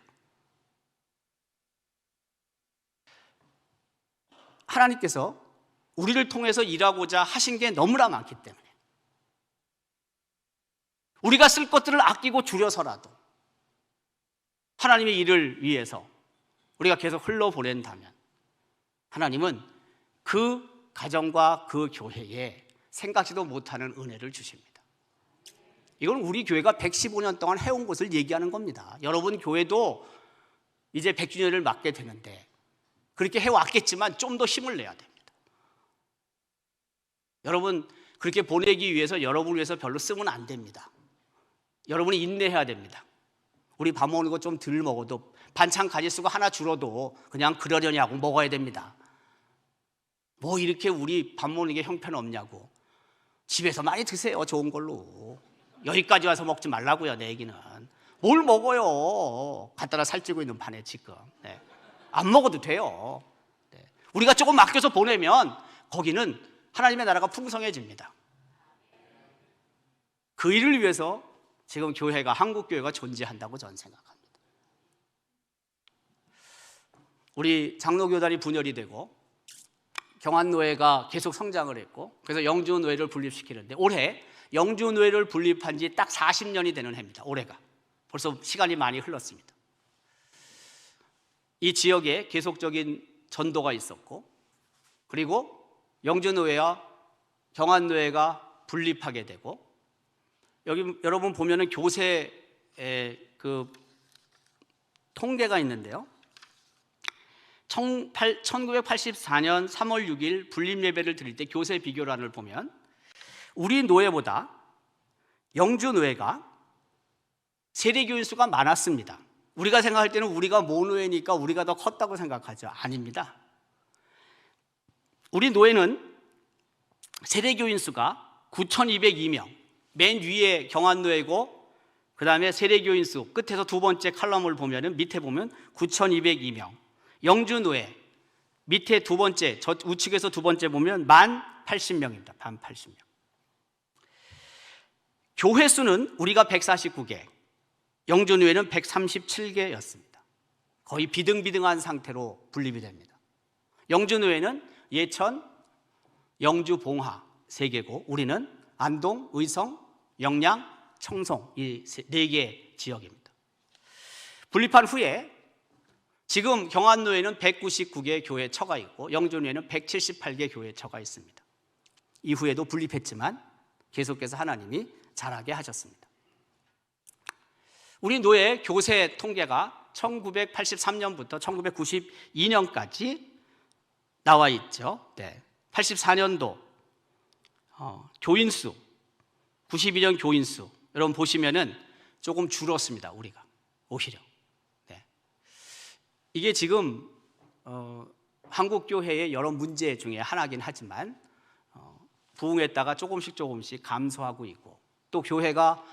하나님께서 우리를 통해서 일하고자 하신 게 너무나 많기 때문에 우리가 쓸 것들을 아끼고 줄여서라도 하나님의 일을 위해서 우리가 계속 흘러보낸다면 하나님은 그 가정과 그 교회에 생각지도 못하는 은혜를 주십니다. 이건 우리 교회가 115년 동안 해온 것을 얘기하는 겁니다. 여러분 교회도 이제 100주년을 맞게 되는데 그렇게 해왔겠지만 좀 더 힘을 내야 됩니다. 여러분 그렇게 보내기 위해서 여러분을 위해서 별로 쓰면 안 됩니다. 여러분이 인내해야 됩니다. 우리 밥 먹는 거 좀 덜 먹어도 반찬 가짓수가 하나 줄어도 그냥 그러려냐고 먹어야 됩니다. 뭐 이렇게 우리 밥 먹는 게 형편없냐고. 집에서 많이 드세요. 좋은 걸로. 여기까지 와서 먹지 말라고요. 내 얘기는. 뭘 먹어요. 갖다가 살찌고 있는 판에 지금. 네. 안 먹어도 돼요. 네. 우리가 조금 아껴서 보내면 거기는 하나님의 나라가 풍성해집니다. 그 일을 위해서 지금 교회가 한국교회가 존재한다고 저는 생각합니다. 우리 장로교단이 분열이 되고 경안노회가 계속 성장을 했고 그래서 영주노회를 분립시키는데 올해 영주노회를 분립한 지 딱 40년이 되는 해입니다. 올해가. 벌써 시간이 많이 흘렀습니다. 이 지역에 계속적인 전도가 있었고 그리고 영주노회와 경안노회가 분립하게 되고 여기 여러분 보면은 교세의 그 통계가 있는데요. 1984년 3월 6일 분립 예배를 드릴 때 교세 비교란을 보면 우리 노회보다 영주 노회가 세대 교인 수가 많았습니다. 우리가 생각할 때는 우리가 모노회니까 우리가 더 컸다고 생각하죠. 아닙니다. 우리 노회는 세대 교인 수가 9,202명, 맨 위에 경안노회고 그 다음에 세대 교인 수 끝에서 두 번째 칼럼을 보면은 밑에 보면 9,202명. 영주노회 밑에 두 번째 저 우측에서 두 번째 보면 1080명입니다. 1080명. 교회 수는 우리가 149개, 영주노회는 137개였습니다. 거의 비등비등한 상태로 분립이 됩니다. 영주노회는 예천, 영주, 봉화 3개고 우리는 안동, 의성, 영양, 청송 이 4개 지역입니다. 분립한 후에 지금 경안노회는 199개 교회 처가 있고 영주노회는 178개 교회 처가 있습니다. 이후에도 분립했지만 계속해서 하나님이 자라게 하셨습니다. 우리 노회 교세 통계가 1983년부터 1992년까지 나와 있죠. 네. 84년도 교인수 92년 교인수 여러분 보시면은 조금 줄었습니다. 우리가 오히려 이게 지금 한국교회의 여러 문제 중에 하나긴 하지만 부흥했다가 조금씩 감소하고 있고 또 교회가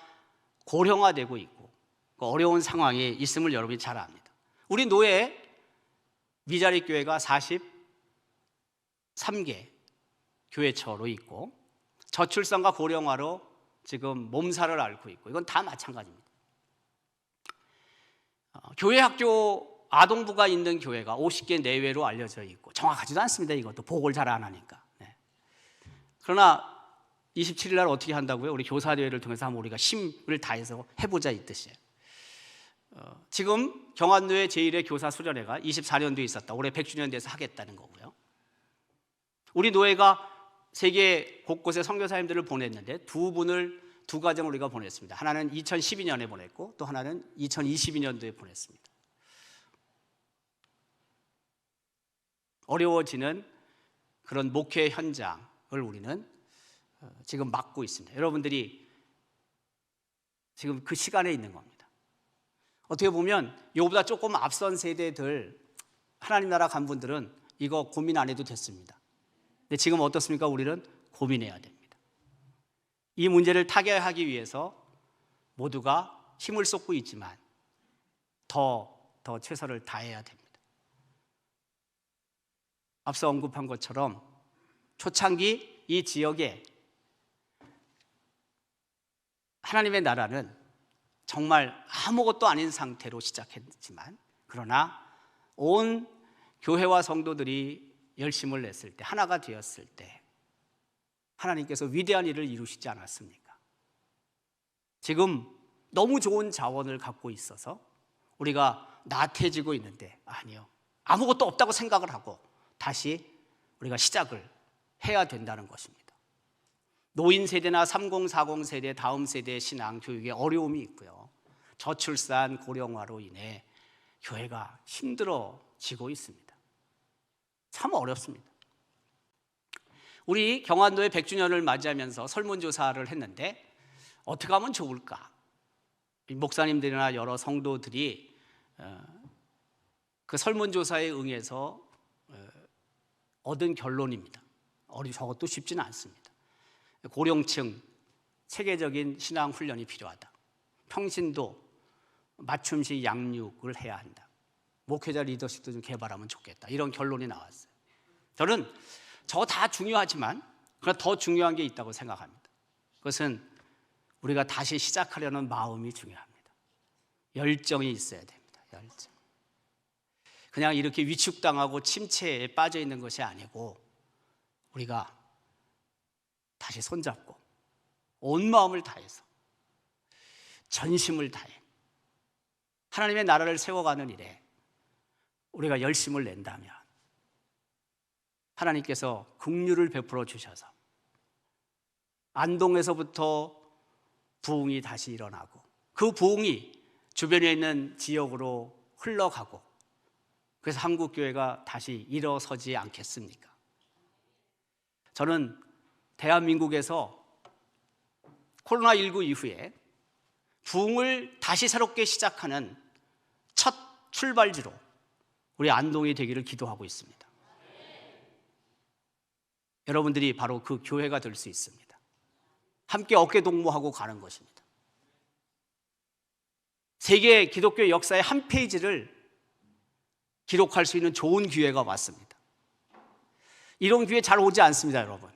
고령화되고 있고 어려운 상황에 있음을 여러분이 잘 압니다. 우리 노회 미자립 교회가 43개 교회처로 있고 저출산과 고령화로 지금 몸살을 앓고 있고 이건 다 마찬가지입니다. 교회 학교 아동부가 있는 교회가 50개 내외로 알려져 있고 정확하지도 않습니다. 이것도 보고를 잘 안 하니까. 네. 그러나 27일 날 어떻게 한다고요? 우리 교사대회를 통해서 한번 우리가 힘을 다해서 해보자 이 뜻이에요. 지금 경안노회 제1회 교사 수련회가 24년도에 있었다. 올해 100주년 돼서 하겠다는 거고요. 우리 노회가 세계 곳곳에 선교사님들을 보냈는데 두 가정을 우리가 보냈습니다. 하나는 2012년에 보냈고 또 하나는 2022년도에 보냈습니다. 어려워지는 그런 목회 현장을 우리는 지금 맡고 있습니다. 여러분들이 지금 그 시간에 있는 겁니다. 어떻게 보면 이거보다 조금 앞선 세대들, 하나님 나라 간 분들은 이거 고민 안 해도 됐습니다. 근데 지금 어떻습니까? 우리는 고민해야 됩니다. 이 문제를 타개하기 위해서 모두가 힘을 쏟고 있지만 더 최선을 다해야 됩니다. 앞서 언급한 것처럼 초창기 이 지역에 하나님의 나라는 정말 아무것도 아닌 상태로 시작했지만, 그러나 온 교회와 성도들이 열심을 냈을 때, 하나가 되었을 때 하나님께서 위대한 일을 이루시지 않았습니까? 지금 너무 좋은 자원을 갖고 있어서 우리가 나태해지고 있는데, 아니요, 아무것도 없다고 생각을 하고 다시 우리가 시작을 해야 된다는 것입니다. 노인 세대나 3040 세대, 다음 세대의 신앙 교육에 어려움이 있고요. 저출산, 고령화로 인해 교회가 힘들어지고 있습니다. 참 어렵습니다. 우리 경안도의 100주년을 맞이하면서 설문조사를 했는데 어떻게 하면 좋을까? 목사님들이나 여러 성도들이 그 설문조사에 응해서 얻은 결론입니다. 저것도 쉽지는 않습니다. 고령층 체계적인 신앙 훈련이 필요하다. 평신도 맞춤식 양육을 해야 한다. 목회자 리더십도 좀 개발하면 좋겠다. 이런 결론이 나왔어요. 저는 저거 다 중요하지만 그러나 더 중요한 게 있다고 생각합니다. 그것은 우리가 다시 시작하려는 마음이 중요합니다. 열정이 있어야 됩니다. 열정. 그냥 이렇게 위축당하고 침체에 빠져 있는 것이 아니고 우리가 다시 손잡고 온 마음을 다해서 전심을 다해 하나님의 나라를 세워가는 일에 우리가 열심을 낸다면 하나님께서 긍휼을 베풀어 주셔서 안동에서부터 부흥이 다시 일어나고 그 부흥이 주변에 있는 지역으로 흘러가고 그래서 한국교회가 다시 일어서지 않겠습니까? 저는 대한민국에서 코로나19 이후에 부흥을 다시 새롭게 시작하는 첫 출발지로 우리 안동이 되기를 기도하고 있습니다. 여러분들이 바로 그 교회가 될 수 있습니다. 함께 어깨동무하고 가는 것입니다. 세계 기독교 역사의 한 페이지를 기록할 수 있는 좋은 기회가 왔습니다. 이런 기회 잘 오지 않습니다, 여러분.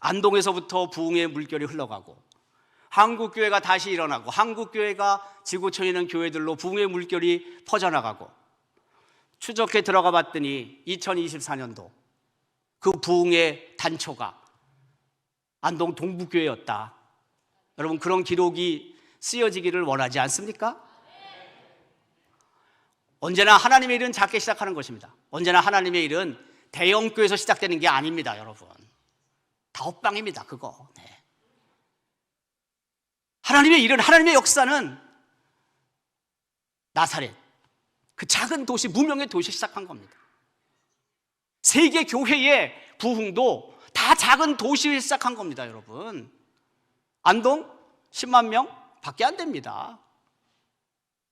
안동에서부터 부흥의 물결이 흘러가고 한국교회가 다시 일어나고 한국교회가 지구촌에 있는 교회들로 부흥의 물결이 퍼져나가고 추적해 들어가 봤더니 2024년도 그 부흥의 단초가 안동 동북교회였다. 여러분, 그런 기록이 쓰여지기를 원하지 않습니까? 언제나 하나님의 일은 작게 시작하는 것입니다. 언제나 하나님의 일은 대형교회에서 시작되는 게 아닙니다, 여러분. 다 헛방입니다, 그거. 네. 하나님의 일은, 하나님의 역사는 나사렛, 그 작은 도시, 무명의 도시 시작한 겁니다. 세계 교회의 부흥도 다 작은 도시에 시작한 겁니다, 여러분. 안동 10만 명 밖에 안 됩니다.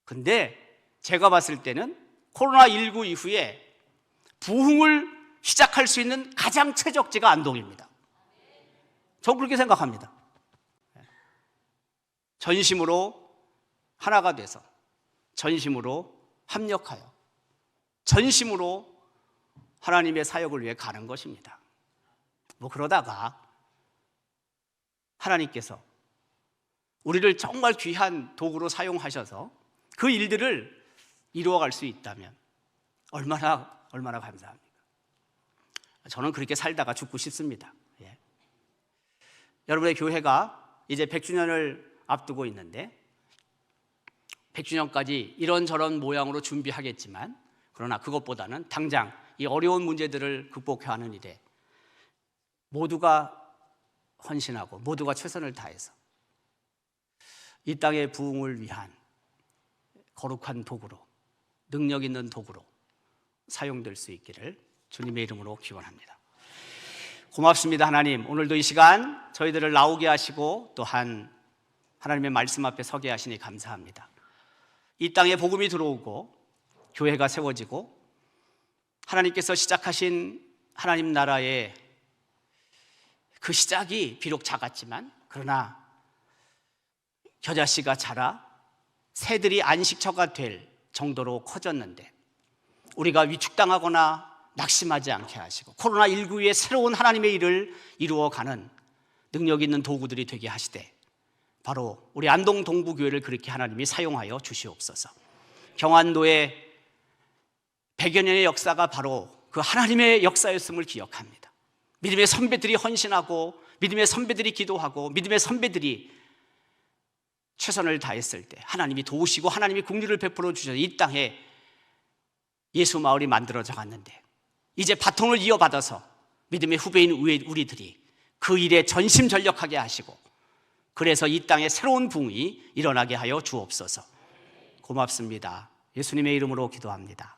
근데 제가 봤을 때는 코로나19 이후에 부흥을 시작할 수 있는 가장 최적지가 안동입니다. 전 그렇게 생각합니다. 전심으로 하나가 돼서 전심으로 합력하여 전심으로 하나님의 사역을 위해 가는 것입니다. 그러다가 하나님께서 우리를 정말 귀한 도구로 사용하셔서 그 일들을 이루어갈 수 있다면 얼마나 감사합니까? 저는 그렇게 살다가 죽고 싶습니다. 여러분의 교회가 이제 100주년을 앞두고 있는데 100주년까지 이런저런 모양으로 준비하겠지만, 그러나 그것보다는 당장 이 어려운 문제들을 극복해야 하는 일에 모두가 헌신하고 모두가 최선을 다해서 이 땅의 부흥을 위한 거룩한 도구로, 능력 있는 도구로 사용될 수 있기를 주님의 이름으로 기원합니다. 고맙습니다. 하나님, 오늘도 이 시간 저희들을 나오게 하시고 또한 하나님의 말씀 앞에 서게 하시니 감사합니다. 이 땅에 복음이 들어오고 교회가 세워지고 하나님께서 시작하신 하나님 나라의 그 시작이 비록 작았지만, 그러나 겨자씨가 자라 새들이 안식처가 될 정도로 커졌는데 우리가 위축당하거나 낙심하지 않게 하시고 코로나19의 새로운 하나님의 일을 이루어가는 능력 있는 도구들이 되게 하시되, 바로 우리 안동 동부교회를 그렇게 하나님이 사용하여 주시옵소서. 경안도의 100여 년의 역사가 바로 그 하나님의 역사였음을 기억합니다. 믿음의 선배들이 헌신하고 믿음의 선배들이 기도하고 믿음의 선배들이 최선을 다했을 때 하나님이 도우시고 하나님이 긍휼을 베풀어 주셔서 이 땅에 예수 마을이 만들어져 갔는데, 이제 바통을 이어받아서 믿음의 후배인 우리들이 그 일에 전심전력하게 하시고, 그래서 이 땅에 새로운 부흥이 일어나게 하여 주옵소서. 고맙습니다. 예수님의 이름으로 기도합니다.